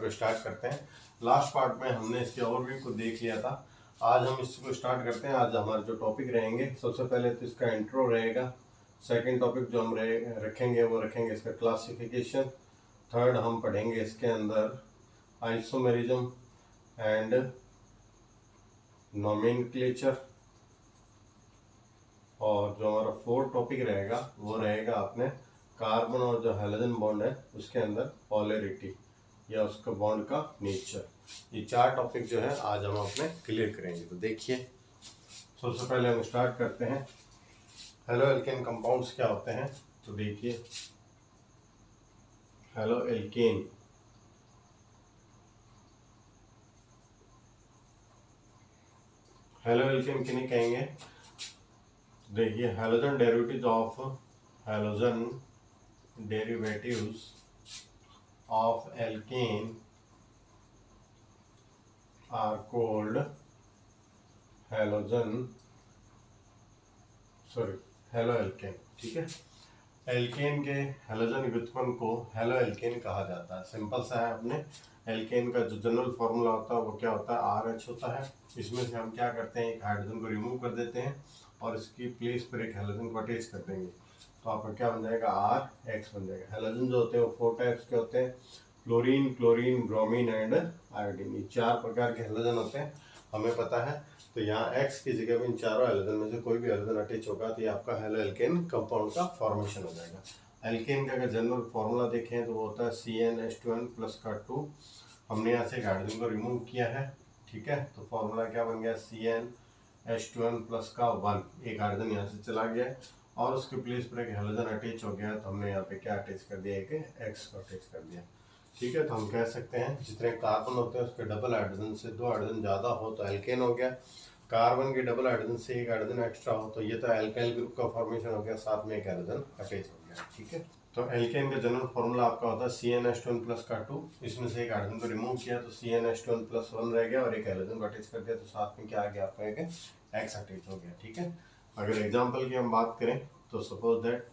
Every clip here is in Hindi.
को स्टार्ट करते हैं। लास्ट पार्ट में हमने इसके ओवरव्यू को देख लिया था। आज हम इसको स्टार्ट करते हैं। आज हमारे जो टॉपिक रहेंगे, सबसे पहले तो इसका इंट्रो रहेगा। सेकंड टॉपिक जो हम रखेंगे वो रखेंगे इसका क्लासिफिकेशन। थर्ड हम पढ़ेंगे इसके अंदर आइसोमेरिज्म एंड नोमेनक्लेचर। और जो हमारा फोर्थ टॉपिक रहेगा वो रहेगा अपने कार्बन और जो हैलोजन बॉन्ड है उसके अंदर पोलैरिटी या उसका बॉन्ड का नेचर। ये चार टॉपिक जो है आज हम अपने क्लियर करेंगे। तो देखिए, सबसे पहले हम स्टार्ट करते हैं हेलो एल्केन कंपाउंड्स क्या होते हैं। तो देखिए, हेलो एल्केन किन्हें कहेंगे। देखिए, halogen derivatives of alkane are called halo alkane. ठीक है, एल्केन के हैलोजन व्युत्पन्न को हेलो एल्केन कहा जाता है। सिंपल सा है, अपने एल्केन का जो जनरल फॉर्मूला होता है वो क्या होता है, RH होता है। इसमें से हम क्या करते हैं, एक हाइड्रोजन को रिमूव कर देते हैं और इसकी प्लेस पर एक हैलोजन को अटैच कर देंगे। तो आपका क्या बन जाएगा, RH बन जाएगा। हैलोजन जो होते हैं वो 4 टाइप्स के होते हैं, fluorine, chlorine, bromine and iodine. ये 4 प्रकार के हैलोजन होते हैं, हमें पता है। तो यहाँ X की जगह में इन चारों हैलोजन में से कोई भी हैलोजन अटैच होगा तो ये आपका हेलो एल्केन कंपाउंड का फॉर्मेशन हो जाएगा। एल्केन का अगर जनरल फॉर्मूला देखें तो वो होता है CnH2n प्लस का 2। हमने यहाँ से एक हाइड्रोजन को रिमूव किया है। ठीक है, तो फॉर्मूला क्या बन गया, CnH2n प्लस का 1। एक हाइड्रोजन यहाँ से चला गया और उसके प्लेस पर एक हैलोजन अटैच हो गया, तो हमने यहाँ पे क्या अटैच कर दिया, एक X को अटैच कर दिया। ठीक है, तो हम कह सकते हैं जितने कार्बन होते हैं उसके डबल हाइड्रोजन से 2 हाइड्रोजन ज़्यादा हो तो एल्केन हो गया। कार्बन के डबल हाइड्रोजन से एक हाइड्रोजन एक्स्ट्रा हो तो ये तो एल्काइल ग्रुप का फॉर्मेशन हो गया, साथ में एक हाइड्रोजन अटैच हो गया। ठीक है, तो एल्केन का जनरल फॉर्मूला आपका होता है CnH2n प्लस का 2। इसमें से एक हाइड्रोजन को रिमूव किया तो CnH2n प्लस 1 रह गया और एक हाइड्रोजन को अटैच कर दिया, तो साथ में क्या आ गया आपका, एक X अटैच हो गया। ठीक है, अगर एग्जाम्पल की हम बात करें तो सपोज दैट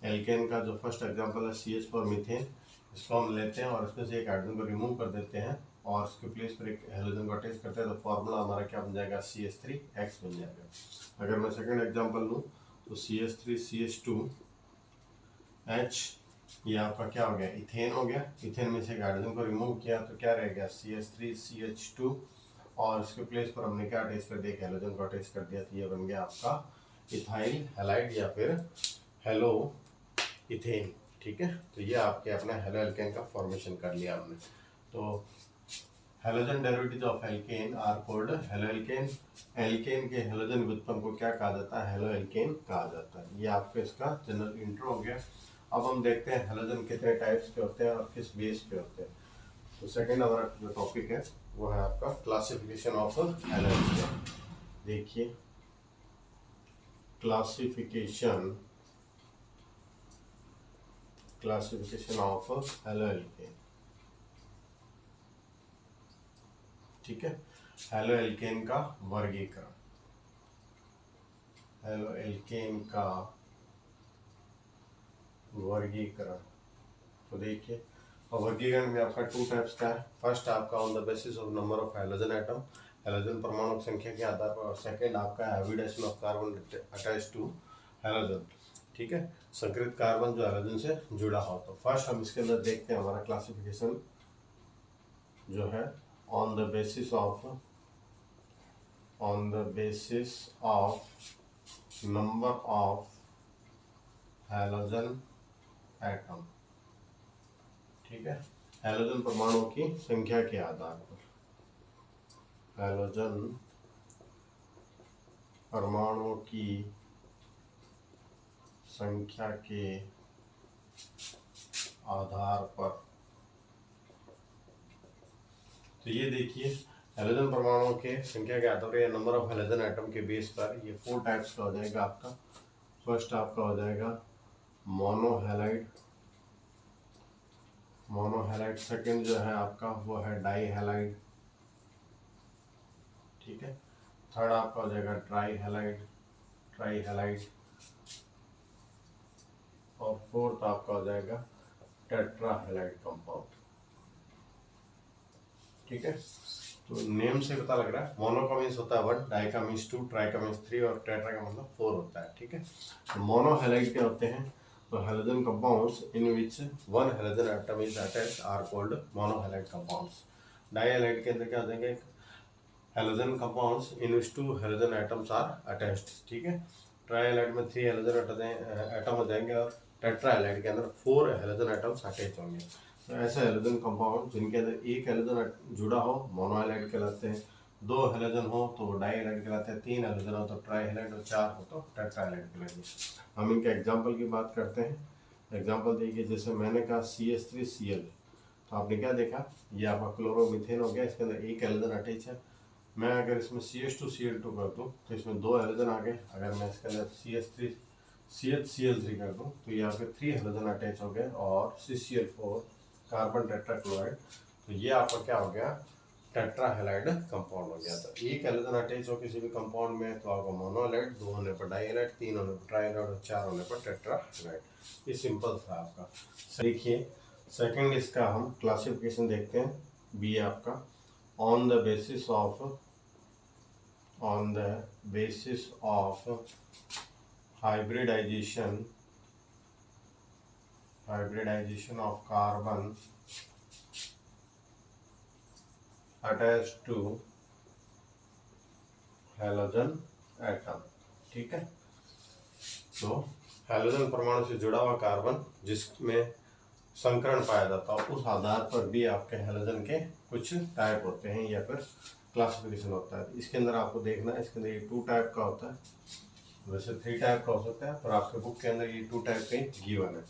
एल्केन का जो फर्स्ट एग्जाम्पल है CH फॉर मीथेन। इसको हम लेते हैं और इसमें से एक हाइड्रोजन को रिमूव कर देते हैं और उसके प्लेस पर एक हैलोजन को अटैच करते हैं, तो फॉर्मूला हमारा क्या बन जाएगा, CH3X बन जाएगा। अगर मैं सेकंड एग्जांपल लूँ तो CH3CH2H, ये आपका क्या हो गया, इथेन हो गया। इथेन में से एक हाइड्रोजन को रिमूव किया तो क्या रह गया, CH3CH2 और इसके प्लेस पर हमने क्या अटैच कर दिया, एक हैलोजन को अटैच कर दिया, तो ये बन गया आपका इथाइल हैलाइड या फिर हेलो इथेन। ठीक है, तो ये आपके अपना हेलो एल्केन का फॉर्मेशन कर लिया हमने। तो halogen derivatives of alkane are called haloalkane. Alkane के हैलोजन व्युत्पन्न को क्या कहा जाता है, हेलो एल्केन कहा जाता है। ये आपका इसका जनरल इंट्रो हो गया। अब हम देखते हैं हैलोजन कितने टाइप्स के होते हैं और किस बेस पे होते हैं। तो सेकंड हमारा जो टॉपिक है वो है आपका क्लासिफिकेशन ऑफ हेलो एल्केन। देखिए, क्लासिफिकेशन ऑफ हेलो एल्केन। ठीक है, हेलो एल्केन का वर्गीकरण। हेलो एल्केन का वर्गीकरण, तो देखिए, और वर्गीकरण में आपका 2 टाइप्स का है। फर्स्ट आपका on the basis of number of halogen atom, halogen परमाणु की संख्या के आधार पर। और सेकंड आपका hybridisation of carbon attach to halogen. ठीक है, संकरित कार्बन जो हैलोजन से जुड़ा हो। तो फर्स्ट हम इसके अंदर देखते हैं हमारा क्लासिफिकेशन जो है on the basis of number of halogen atom. ठीक है, हैलोजन परमाणु की संख्या के आधार पर, हैलोजन परमाणु की संख्या के आधार पर। तो ये देखिए, हैलोजन परमाणु के संख्या के आधार पर या नंबर ऑफ हैलोजन एटम के बेस पर ये 4 टाइप्स का हो जाएगा आपका। फर्स्ट आपका हो जाएगा मोनोहैलाइड। सेकंड जो है आपका वो है डाईहैलाइड। ठीक है, थर्ड आपका हो जाएगा ट्राईहैलाइड और फोर्थ आपका हो जाएगा टेट्राहैलाइड कंपाउंड। ठीक है। तो नेम से पता लग रहा है, मोनो का मीन्स होता है 1, डाई का मीन्स 2, ट्राई का मीन्स 3 और टेट्रा का मतलब 4 होता है। ठीक है। तो मोनो हैलाइड क्या होते हैं? तो halogen compounds in which one halogen atom is attached are called monohalide compounds. Dihalide के अंदर क्या हो जाएंगे? Halogen compounds in which 2 halogen atoms are attached. ठीक है। ट्राई हैलाइड में 3 हैलोजन एटम हो जाएंगे और टेट्रा हैलाइड के अंदर 4 हैलोजन एटम्स अटैच होंगे। तो ऐसे हैलोजन कंपाउंड जिनके अंदर एक हैलोजन जुड़ा हो मोनो हैलाइड कहलाते हैं, 2 हैलोजन हो तो डाई हैलाइड कहलाते हैं, 3 हैलोजन हो तो ट्राई हैलाइड और 4 हो तो टेट्रा हैलाइड कहलाएंगे। हम इनके एग्जांपल की बात करते हैं। एग्जांपल देखिए, जैसे मैंने कहा CH3Cl, तो आपने क्या देखा? ये आपका क्लोरोमीथेन हो गया, इसके अंदर एक हैलोजन अटैच है। मैं अगर इसमें CH2Cl2 कर दूँ तो इसमें 2 हैलोजन आ गए। अगर मैं इसके अंदर CH3CHCl3 कर दूँ तो यहाँ पे 3 हैलोजन अटैच हो गए और CCl4 कार्बन टेट्राक्लोराइड। तो ये आपका क्या हो गया? टेट्रा हैलाइड कंपाउंड हो गया। तो एक हैलोजन अटैच हो किसी भी कंपाउंड में तो आपका मोनो हैलाइड, 2 होने पर डाई हैलाइड, 3 होने पर ट्राई हैलाइड और 4 होने पर टेट्रा हैलाइड। ये सिंपल था आपका। देखिए सेकंड इसका हम क्लासिफिकेशन देखते हैं। बी आपका on the basis of hybridization of carbon attached to halogen atom। ठीक है। तो हैलोजन परमाणु से जुड़ा हुआ कार्बन जिसमें संकरण पाया जाता है, उस आधार पर भी आपके हैलोजन के कुछ टाइप होते हैं या फिर क्लासिफिकेशन होता है। इसके अंदर आपको देखना है, इसके अंदर ये 2 टाइप का होता है, वैसे 3 टाइप का हो सकता है, पर आपके बुक के अंदर ये 2 टाइप के गिवन है।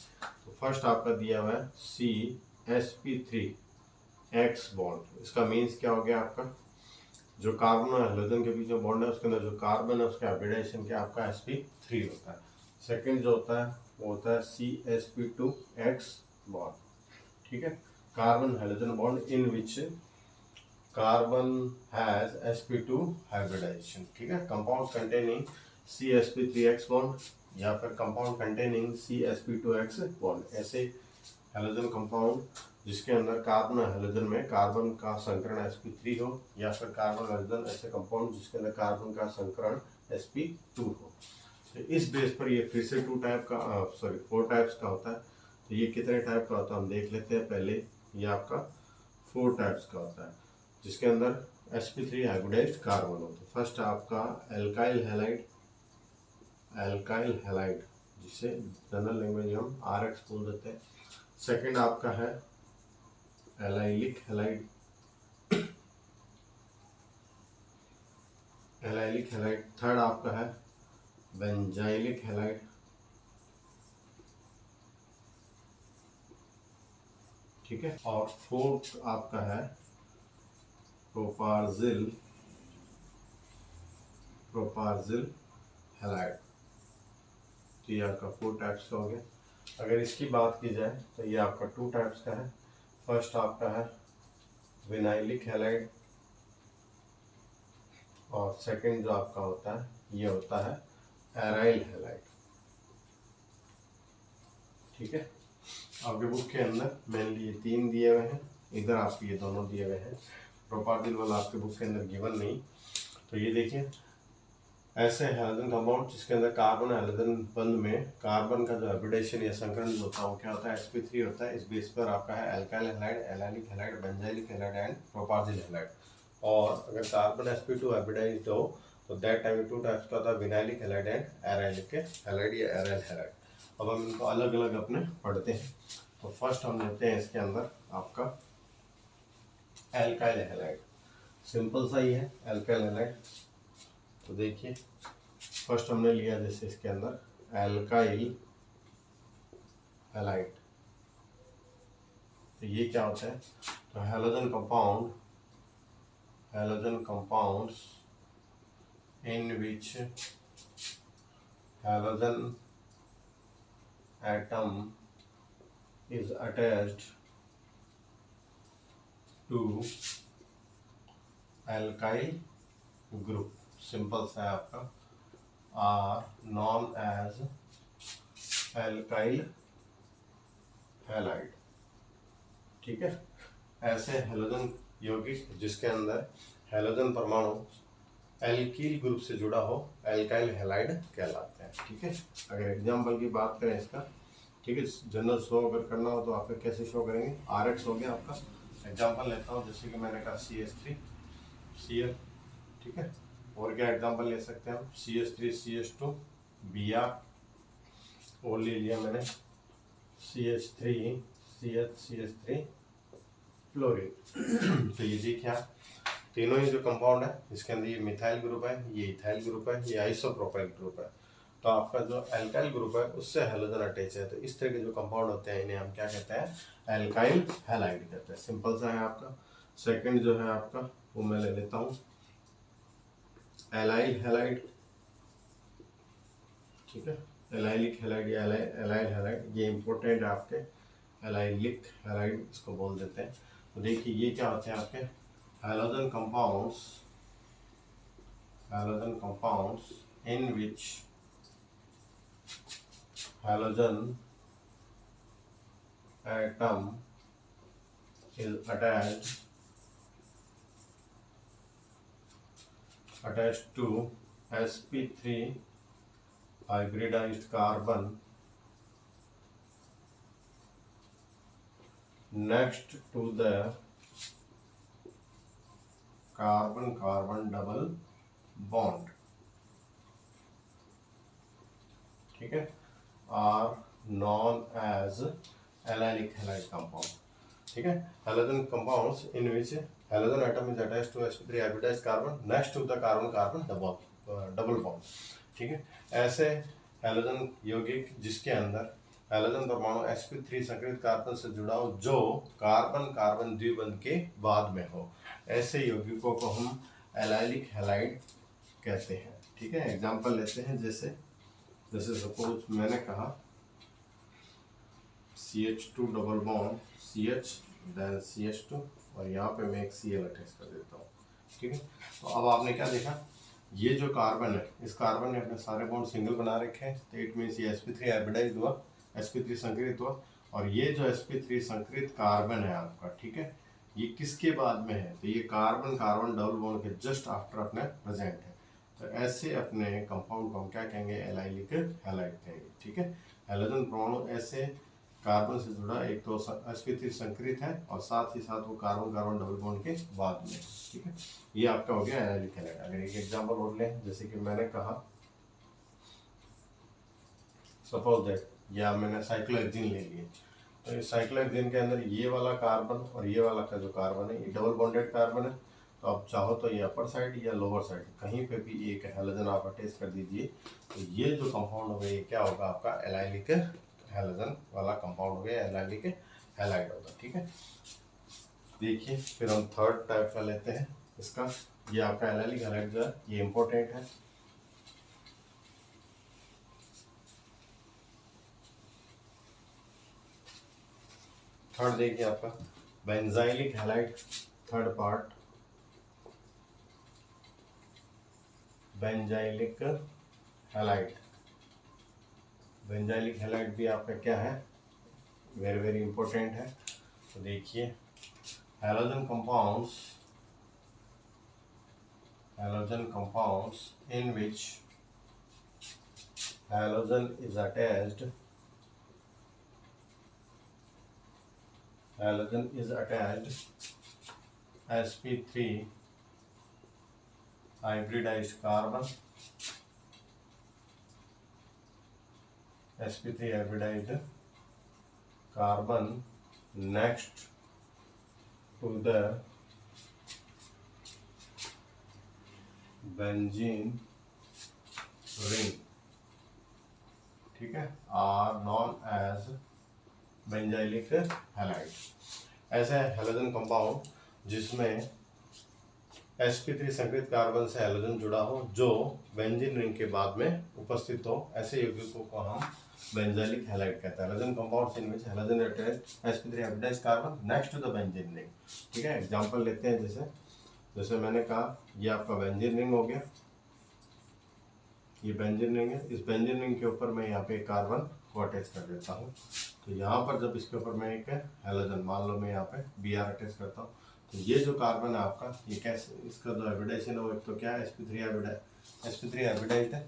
तो फर्स्ट आपका दिया हुआ है CsP3X बॉन्ड। इसका मीन्स क्या हो गया? आपका जो कार्बन और हैलोजन के बीच में बॉन्ड है उसके अंदर जो कार्बन है उसका हाइब्रिडाइजेशन क्या आपका sp3 होता है। सेकंड जो होता है वो होता है CsP2X बॉन्ड। ठीक है। Carbon halogen bond in which carbon has sp2 hybridisation. ठीक है। कंपाउंड कंटेनिंग CsP3X बॉन्ड या फिर कंपाउंड कंटेनिंग CsP2X बॉन्ड। ऐसे हैलोजन कंपाउंड जिसके अंदर कार्बन और हैलोजन में कार्बन का संकरण sp3 हो या फिर कार्बन हैलोजन ऐसे कंपाउंड जिसके अंदर कार्बन का संकरण sp2 हो। तो इस बेस पर ये फिर से 4 टाइप्स का होता है। तो ये कितने टाइप का होता है हम देख लेते हैं। पहले ये आपका 4 टाइप्स का होता है जिसके अंदर sp3 हाइब्रिडाइज्ड कार्बन होता है। फर्स्ट आपका एल्काइल हैलाइड जिसे जनरल लैंग्वेज में हम RX बोल देते हैं। सेकंड आपका है एलाइलिक हैलाइड। थर्ड आपका है बेंजाइलिक हैलाइड। ठीक है। और फोर्थ आपका है प्रोपार्जिल हैलाइड। तो ये आपका 4 टाइप्स का हो गया। अगर इसकी बात की जाए तो ये आपका 2 टाइप्स का है। फर्स्ट आपका है विनाइलिक हैलाइड और सेकंड जो आपका होता है ये होता है एराइल हैलाइड। ठीक है। आपके बुक के अंदर मेनली ये 3 दिए हुए हैं, इधर आपके ये दोनों दिए हुए हैं। प्रोपार्जिल वाला आपके बुक के अंदर गिवन नहीं। तो ये देखिए ऐसे हैलोजन कंपाउंड जिसके अंदर कार्बन हैलोजन बंध में कार्बन का जो हाइब्रिडाइजेशन या संकरण जो होता है वो क्या होता है sp3 होता है। इस बेस पर आपका है alkyl halide, allylic halide, benzylic halide and propargyl halide. और अगर कार्बन sp2 हाइब्रिडाइज्ड हो तो दैट टाइम 2 टाइप्स का होता है विनाइलिक हैलाइड एंड एराइलिक हैलाइड या एराइल हैलाइड। अब हम इनको अलग अलग अपने पढ़ते हैं। तो फर्स्ट हम लेते हैं इसके अंदर आपका एल्काइल हैलाइड। सिंपल सा ही है एल्काइल हैलाइड। तो देखिए फर्स्ट हमने लिया जैसे इसके अंदर एल्काइल हैलाइड। तो ये क्या होता है? तो halogen compounds in which halogen atom is attached to alkyl group, simple सा है आपका, are known as alkyl halide. ठीक है। ऐसे हैलोजन यौगिक जिसके अंदर हैलोजन परमाणु एल्कील ग्रुप से जुड़ा हो एल्काइल हैलाइड कहलाते हैं। ठीक है, अगर एग्जाम्पल की बात करें इसका, ठीक है, जनरल शो अगर करना हो तो आप कैसे शो करेंगे, RH हो गया आपका। एग्जाम्पल लेता हूँ, जैसे कि मैंने कहा CH3 Cl, ठीक है, और क्या एग्जाम्पल ले सकते हैं हम, CH3 CH2 Br, और ले लिया मैंने CH3 CH3 फ्लोरीन। तो ये देखिए आप, तीनों ही जो कंपाउंड है इसके अंदर ये मिथाइल ग्रुप है, ये इथाइल ग्रुप है, ये आइसोप्रोपाइल ग्रुप है। तो आपका जो एल्काइल ग्रुप है उससे हैलोजन अटैच है, तो इस तरह के जो कंपाउंड होते हैं इन्हें हम क्या कहते हैं, एल्काइल हैलाइड कहते हैं। सिंपल सा है आपका। सेकंड जो है आपका वो मैं ले लेता हूँ एलाइल हैलाइड, ठीक है, एलाइलिक हैलाइड या एलाइल हैलाइड, ये इंपॉर्टेंट है आपके, एलाइलिक हैलाइड इसको बोल देते हैं। तो देखिए ये क्या होते हैं आपके halogen compounds in which halogen atom is attached to sp3 hybridized carbon next to the carbon-carbon double bond, ठीक है, are known as allylic halide compound. ठीक है, halogen compounds in which halogen atom is attached to sp3 hybridised carbon next to the carbon carbon double bond. ठीक है, ऐसे हैलोजन यौगिक जिसके अंदर हैलोजन परमाणु sp3 संकरित कार्बन से जुड़ा हो जो कार्बन कार्बन द्विबंध के बाद में हो, ऐसे यौगिकों को हम एलाइलिक हैलाइड कहते हैं। ठीक है, एग्जांपल लेते हैं, जैसे सपोज मैंने कहा CH2 double bond CH then CH2 और यहाँ पे मैं एक Cl अटैच कर देता हूँ। ठीक है, तो अब आपने क्या देखा, ये जो कार्बन है इस कार्बन ने अपने सारे बॉन्ड सिंगल बना रखे हैं, तो इट मीन्स ये sp3 हाइब्रिडाइज हुआ, sp3 संकरित हुआ, और ये जो sp3 संकरित कार्बन है आपका, ठीक है, ये किसके बाद में है, तो ये कार्बन कार्बन डबल बॉन्ड के जस्ट आफ्टर अपने प्रेजेंट है। तो ऐसे अपने कंपाउंड को हम क्या कहेंगे, एलाइलिक हैलाइड कहेंगे। ठीक है, हैलोजन परमाणु ऐसे कार्बन से जुड़ा एक तो sp3 संकरित है और साथ ही साथ वो कार्बन कार्बन डबल बॉन्ड के बाद में। ठीक है, ये आपका हो गया एलाइलिक हैलाइड। अगर एक एग्जांपल और लें, जैसे कि मैंने कहा सपोज दैट, या मैंने साइक्लोहेक्सिन ले लिए, तो इस साइक्लोहेक्सिन के अंदर ये वाला कार्बन और ये वाला का जो कार्बन है ये डबल बॉन्डेड कार्बन है, तो आप चाहो तो ये अपर साइड या लोअर साइड कहीं पे भी एक हैलोजन आप अटैच कर दीजिए, तो ये जो कंपाउंड होगा ये क्या होगा, आपका एलाइलिक हैलोजन वाला कंपाउंड हो गया, एलाइलिक हैलाइड होगा। ठीक है, देखिए फिर हम थर्ड टाइप का लेते हैं इसका, ये आपका एलाइलिक हैलाइड जो है ये इंपॉर्टेंट है। थर्ड देखिए आपका benzylic halide, third part benzylic halide. Benzylic halide भी आपका क्या है, वेरी वेरी इंपॉर्टेंट है। तो देखिए halogen compounds in which halogen is attached sp3 hybridized carbon, sp3 hybridized carbon next to the benzene ring, ठीक है, are known as benzylic halide. ऐसा है हैलोजन कंपाउंड जिसमें sp3 संकरित कार्बन से हैलोजन जुड़ा हो जो बेंजीन रिंग के बाद में उपस्थित हो, ऐसे यौगिकों को हम बेंजाइलिक हैलाइड कहते हैं। Halogen compounds in which halogen attached sp3 hybridised carbon next to the benzene ring. ठीक है, एग्जांपल लेते हैं, जैसे मैंने कहा ये आपका बेंजीन रिंग हो गया, ये बेंजीन रिंग है, इस बेंजीन रिंग के ऊपर मैं यहाँ पे कार्बन को अटैच कर देता हूँ। तो यहाँ पर जब इसके ऊपर मैं एक हैलोजन, मान लो मैं यहाँ पे Br अटैच करता हूँ, तो ये जो कार्बन है आपका, ये कैसे, इसका जो हाइब्रिडाइजेशन है वो एक तो क्या है, sp3 हाइब्रिडाइज्ड है,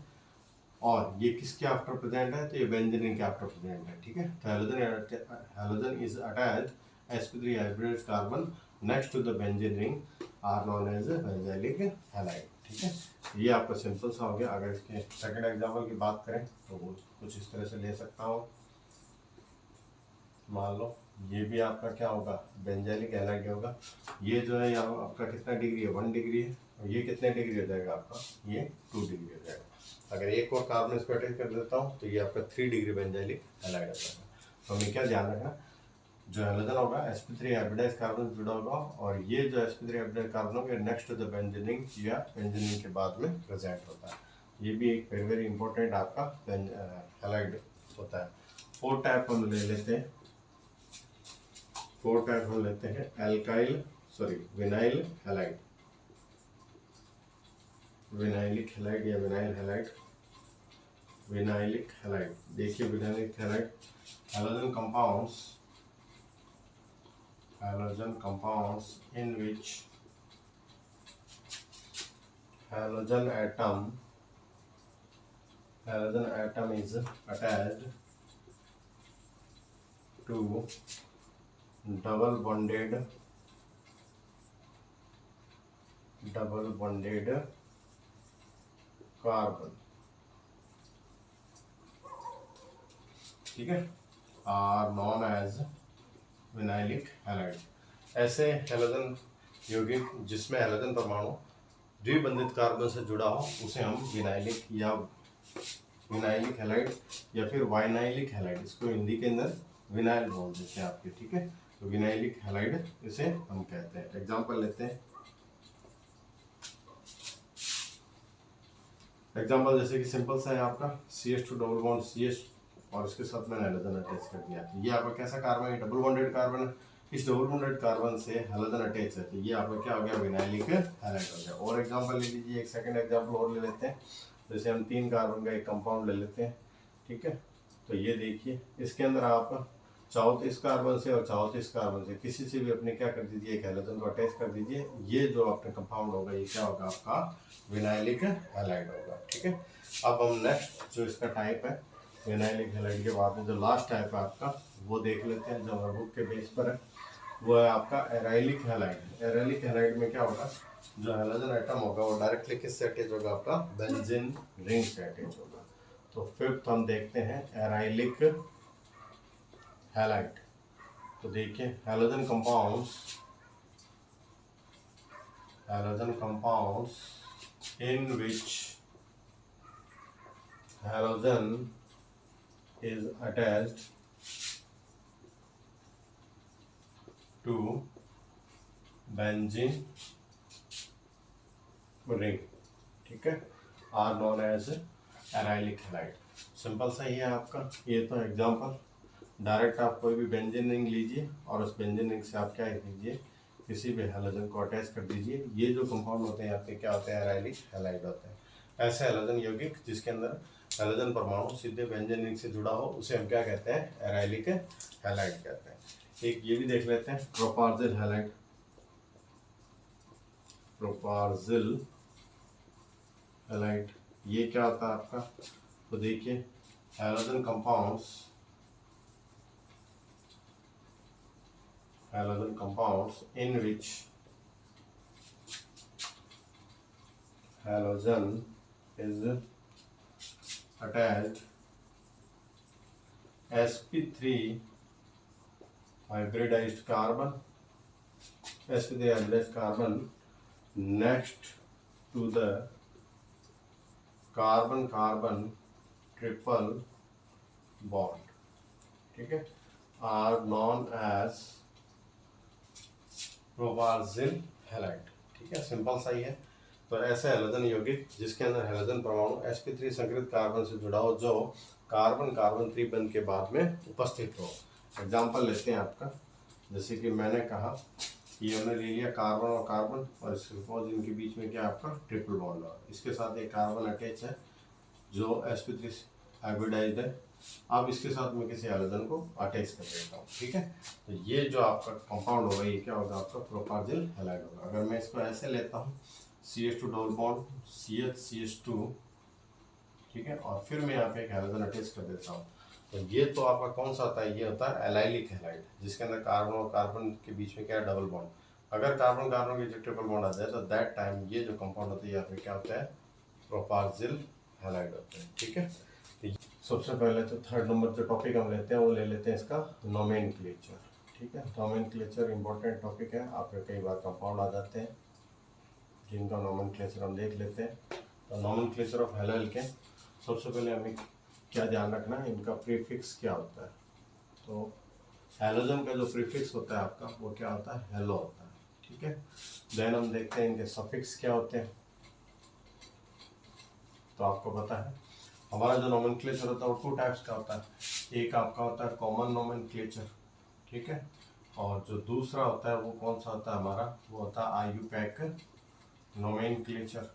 और ये किसके आफ्टर प्रेजेंट है, तो ये बेंजीन के आफ्टर प्रेजेंट है, ठीक है। तो halogen is attached sp3 hybridised carbon next to the benzene ring are known as benzylic halide, ठीक है। ये आपका सिंपल सा हो गया। अगर इसके सेकंड एग्जांपल की बात करें तो वो कुछ इस तरह से ले सकता हूँ। मान लो ये भी आपका क्या होगा, बेंजाइलिक हैलाइड होगा। ये जो है यहाँ आपका कितना डिग्री है, 1 डिग्री है, और ये कितने डिग्री हो जाएगा आपका, ये 2 डिग्री हो जाएगा। अगर एक और कार्बन इसको अटैच कर देता हूँ तो ये आपका 3 डिग्री बेंजाइलिक हैलाइड हो जाएगा। तो हमें क्या ध्यान रखना, जो हैलोजन होगा sp3 हाइब्रिडाइज्ड कार्बन से जुड़ा होगा, और ये जो sp3 हाइब्रिडाइज्ड कार्बन होगा next to the benzene ring या बेंजीन रिंग के बाद में प्रेजेंट होता है। ये भी एक वेरी वेरी इंपॉर्टेंट आपका हैलाइड होता है। 4 टाइप हम ले लेते हैं, 4 टाइप हम लेते हैं विनाइल हैलाइड, विनाइलिक हैलाइड या विनाइल हैलाइड, विनाइलिक हैलाइड। देखिए vinylic halide, halogen compounds in which halogen atom is attached to double bonded carbon, ठीक है, are known as vinylic halide. ऐसे हैलोजन यौगिक जिसमें हैलोजन परमाणु द्विबंधित कार्बन से जुड़ा हो उसे हम विनाइलिक हैलाइड या फिर वाइनाइलिक हैलाइड, इसको हिंदी के अंदर विनाइल बोल देते हैं आपके, ठीक है। तो विनाइलिक हैलाइड इसे हम कहते हैं। एग्जांपल लेते हैं, एग्जांपल जैसे कि सिंपल सा है आपका CH2 डबल बॉन्ड CH और इसके साथ मैंने हैलोजन अटैच कर दिया। ये आपका कैसा कार्बन है, डबल बॉन्डेड कार्बन है। इस डबल बॉन्डेड कार्बन से हैलोजन अटैच है, तो ये आपका क्या हो गया, विनाइलिक हैलाइड हो गया। और एग्जांपल ले लीजिए, एक सेकंड एग्जांपल और ले लेते हैं। जैसे हम 3 कार्बन का एक कंपाउंड ले लेते हैं, ठीक है। तो ये देखिए इसके अंदर आप चाहो तो इस कार्बन से और चाहो तो इस कार्बन से किसी से भी अपने क्या कर दीजिए, एक हैलोजन को अटैच कर दीजिए। ये जो अपने कंपाउंड होगा ये क्या होगा, आपका विनाइलिक हैलाइड होगा, ठीक है। अब हम नेक्स्ट जो इसका टाइप है विनाइलिक हैलाइड के बाद में जो लास्ट टाइप है आपका वो देख लेते हैं, जो हमारे बुक के बेस पर है, वो है आपका एराइलिक हैलाइड। एराइलिक हैलाइड में क्या होगा, जो हैलोजन एटम होगा वो डायरेक्टली किससे अटैच होगा, आपका बेंजीन रिंग से अटैच होगा। तो फिफ्थ हम देखते हैं एराइलिक हैलाइड। तो देखिए halogen compounds in which halogen is attached to benzene ring, ठीक है, are known as arylic halide. Simple सा ही है आपका। ये तो एग्जांपल, डायरेक्ट आप कोई भी बेंजीन रिंग लीजिए और उस बेंजीन रिंग से आप क्या कीजिए, किसी भी हैलोजन को अटैच कर दीजिए। ये जो कंपाउंड होते हैं आपके क्या होते हैं, एराइलिक हैलाइड होते हैं। ऐसे हैलोजन यौगिक जिसके अंदर हैलोजन परमाणु सीधे बेंजीन रिंग से जुड़ा हो उसे हम क्या कहते हैं, एराइलिक हैलाइड कहते हैं। एक ये भी देख लेते हैं प्रोपार्जिल हैलाइड। प्रोपार्जिल हैलाइड ये क्या होता है आपका, तो देखिए halogen compounds in which halogen is attached sp3 hybridized carbon next to the carbon triple bond, ठीक है, are known as प्रोपार्जिल हैलाइड, ठीक है। सिंपल सा ही है। तो ऐसे हैलोजन यौगिक जिसके अंदर हैलोजन परमाणु sp3 संकरित कार्बन से जुड़ा हो, जो कार्बन त्रिबंध के बाद में उपस्थित हो। एग्जांपल लेते हैं आपका, जैसे कि मैंने कहा ये हमने ले लिया कार्बन और सपोज इनके बीच में क्या आपका ट्रिपल बॉन्ड हो, इसके साथ एक कार्बन अटैच है जो sp3 हाइब्रिडाइज्ड है। अब इसके साथ मैं किसी हैलोजन को अटैच कर देता हूँ, ठीक है। तो ये जो आपका कंपाउंड होगा ये क्या होगा, आपका प्रोपार्जिल हैलाइड होगा। अगर मैं इसको ऐसे लेता हूँ CH2 डबल बॉन्ड CH2, ठीक है, और फिर मैं यहाँ पे एक हैलोजन अटैच कर देता हूँ, तो ये तो आपका कौन सा होता है, ये होता है एलाइलिक हैलाइड, जिसके अंदर कार्बन और कार्बन के बीच में क्या है, डबल बॉन्ड। अगर कार्बन कार्बन के ट्रिपल बॉन्ड आ जाए तो दैट टाइम ये जो कंपाउंड होता है यहाँ पे क्या होता है, प्रोपार्जिल हैलाइड होता है, ठीक है। सबसे पहले तो थर्ड नंबर जो टॉपिक हम लेते हैं वो ले लेते हैं इसका नोमेनक्लेचर, ठीक है। नोमेनक्लेचर इंपॉर्टेंट टॉपिक है, आपके कई बार कंपाउंड आ जाते हैं जिनका नोमेनक्लेचर हम देख लेते हैं। तो नोमेनक्लेचर ऑफ हैलो एल्केन, सबसे पहले हमें क्या ध्यान रखना है, इनका प्रीफिक्स क्या होता है। तो हैलोजन का जो प्रीफिक्स होता है आपका वो क्या होता है, हेलो होता है, ठीक है। देन हम देखते हैं इनके सफिक्स क्या होते हैं। तो आपको पता है हमारा जो नोमेनक्लेचर होता है वो 2 टाइप्स का होता है। एक आपका होता है कॉमन नोमेनक्लेचर, ठीक है, और जो दूसरा होता है वो कौन सा होता है हमारा, वो होता है आईयूपैक नोमेनक्लेचर।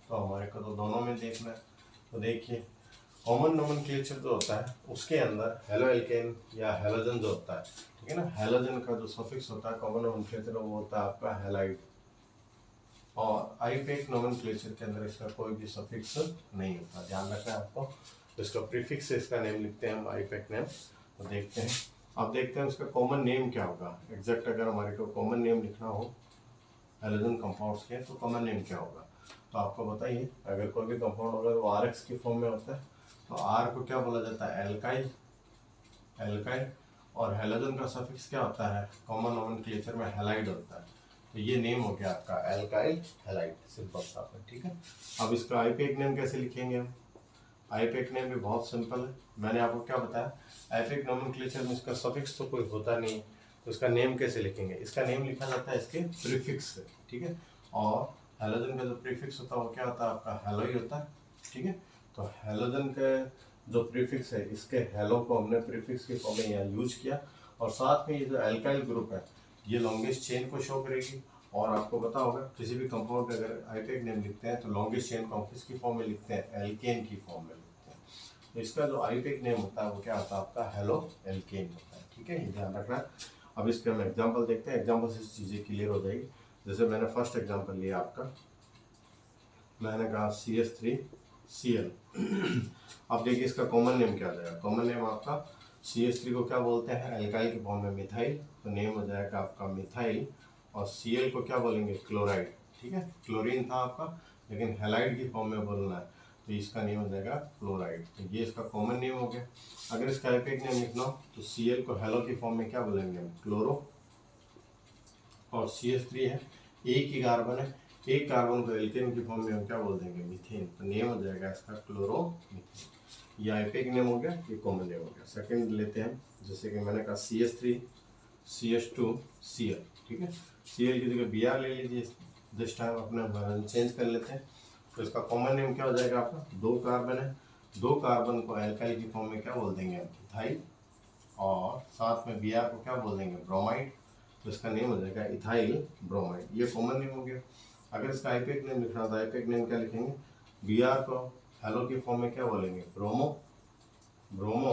तो हमारे को तो दोनों में देखना है। तो देखिए कॉमन नोमेनक्लेचर जो होता है उसके अंदर हैलो एल्केन या हैलोजन जो होता है, ठीक है ना, हैलोजन का जो सफिक्स होता है कॉमन नोमेनक्लेचर वो होता है आपका हैलाइड, और आईयूपैक नोमेनक्लेचर के अंदर इसका कोई भी सफिक्स नहीं होता, ध्यान रखना है आपको। तो इसका प्रीफिक्स से इसका नेम लिखते हैं हम आईयूपैक नेम। तो देखते हैं, अब देखते हैं उसका कॉमन नेम क्या होगा एग्जैक्ट। अगर हमारे को कॉमन नेम लिखना हो हैलोजन कंपाउंड्स के तो कॉमन नेम क्या होगा। तो आपको बताइए, अगर कोई भी कंपाउंड अगर वो RX की फॉर्म में होता है तो R को क्या बोला जाता है, एल्काइल, एल्काइल, और हैलोजन का सफिक्स क्या होता है, कॉमन नोमेनक्लेचर में हैलाइड होता है। तो ये नेम हो गया आपका एल्काइल हैलाइड, सिंपल सा, ठीक है। अब इसका आईयूपैक नेम कैसे लिखेंगे हम, आईयूपैक नेम भी बहुत सिंपल है। मैंने आपको क्या बताया, आईयूपैक नोमेनक्लेचर में इसका सफिक्स तो कोई होता नहीं है, तो इसका नेम कैसे लिखेंगे, इसका नेम लिखा जाता है इसके प्रीफिक्स से, ठीक है। और हैलोजन का जो प्रीफिक्स होता है वो क्या होता है आपका, हेलो ही होता है, ठीक है। तो हैलोजन का जो प्रीफिक्स है इसके हेलो को हमने प्रीफिक्स के फॉर्म में यहाँ यूज किया, और साथ में ये जो एल्काइल ग्रुप है ये लॉन्गेस्ट चेन को शो करेगी। और आपको पता होगा किसी भी कंपाउंड का अगर आईयूपैक नेम लिखते हैं तो लॉन्गेस्ट चेन को किसकी फॉर्म में लिखते हैं, एल्केन की फॉर्म में लिखते हैं। तो इसका जो आईयूपैक नेम होता है वो क्या होता है आपका, हेलो एल्केन होता है, ठीक है, ये ध्यान रखना। अब इसके हम एग्जाम्पल देखते हैं, एग्जाम्पल से चीज़ें क्लियर हो जाएगी। जैसे मैंने फर्स्ट एग्जाम्पल लिया आपका, मैंने कहा CH3Cl अब देखिए इसका कॉमन नेम क्या आ जाएगा, कॉमन नेम आपका CH3 को क्या बोलते हैं, एल्काइल के फॉर्म में मिथाइल, तो नेम हो जाएगा आपका मिथाइल, और Cl को क्या बोलेंगे, क्लोराइड, ठीक है, क्लोरीन था आपका लेकिन हैलाइड की फॉर्म में बोलना है तो इसका नेम हो जाएगा क्लोराइड। तो ये इसका कॉमन नेम हो गया। अगर इसका आईयूपैक नेम लिखना हो तो Cl को हेलो की फॉर्म में क्या बोलेंगे हम, क्लोरो, और CH3 है, एक ही कार्बन है, एक कार्बन को एल्केन की फॉर्म में हम क्या बोल देंगे, मीथेन, तो नेम हो जाएगा इसका क्लोरोमीथेन। ये आईयूपैक नेम हो गया, ये कॉमन नेम हो गया। सेकंड लेते हैं, जैसे कि मैंने कहा CH3 CH2 Cl, ठीक है, Cl की जगह Br ले लीजिए, दिस टाइम अपने चेंज कर लेते हैं। तो इसका कॉमन नेम क्या हो जाएगा आपका, 2 कार्बन है, 2 कार्बन को एल्काइल की फॉर्म में क्या बोल देंगे हम, इथाइल, और साथ में Br को क्या बोल देंगे, ब्रोमाइड, तो इसका नेम हो जाएगा इथाइल ब्रोमाइड, ये कॉमन नेम हो गया। अगर इसका आईयूपैक नेम लिखना तो आईयूपैक नेम क्या लिखेंगे, Br को हेलो की फॉर्म में क्या बोलेंगे, ब्रोमो, ब्रोमो,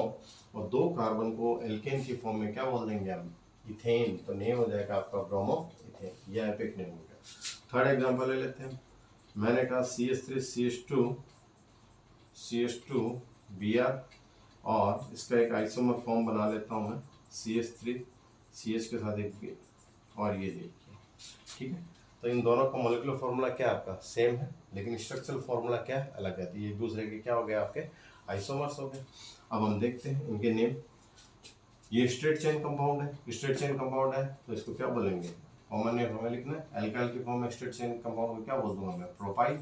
और 2 कार्बन को एल्केन की फॉर्म में क्या बोल देंगे हम, इथेन, तो नेम हो जाएगा आपका ब्रोमो इथेन, ये आईयूपैक नेम हो गया। थर्ड एग्जांपल ले लेते हैं, मैंने कहा CH3 CH2 Br, और इसका एक आइसोमर फॉर्म बना लेता हूँ मैं, CH3 CH के साथ एक B, और ये देखिए, ठीक है। तो इन दोनों का मॉलिक्यूलर फार्मूला क्या आपका सेम है, लेकिन स्ट्रक्चरल फार्मूला क्या है, अलग है। ये एक दूसरे के क्या हो गया, आपके आइसोमर्स हो गए। अब हम देखते हैं इनके नेम। ये स्ट्रेट चेन कंपाउंड है, स्ट्रेट चेन कंपाउंड है तो इसको क्या बोलेंगे, कॉमन नेम हमें लिखना है, एल्काइल की फॉर्म में स्ट्रेट चेन कंपाउंड को क्या बोल दूंगा मैं, प्रोपाइल,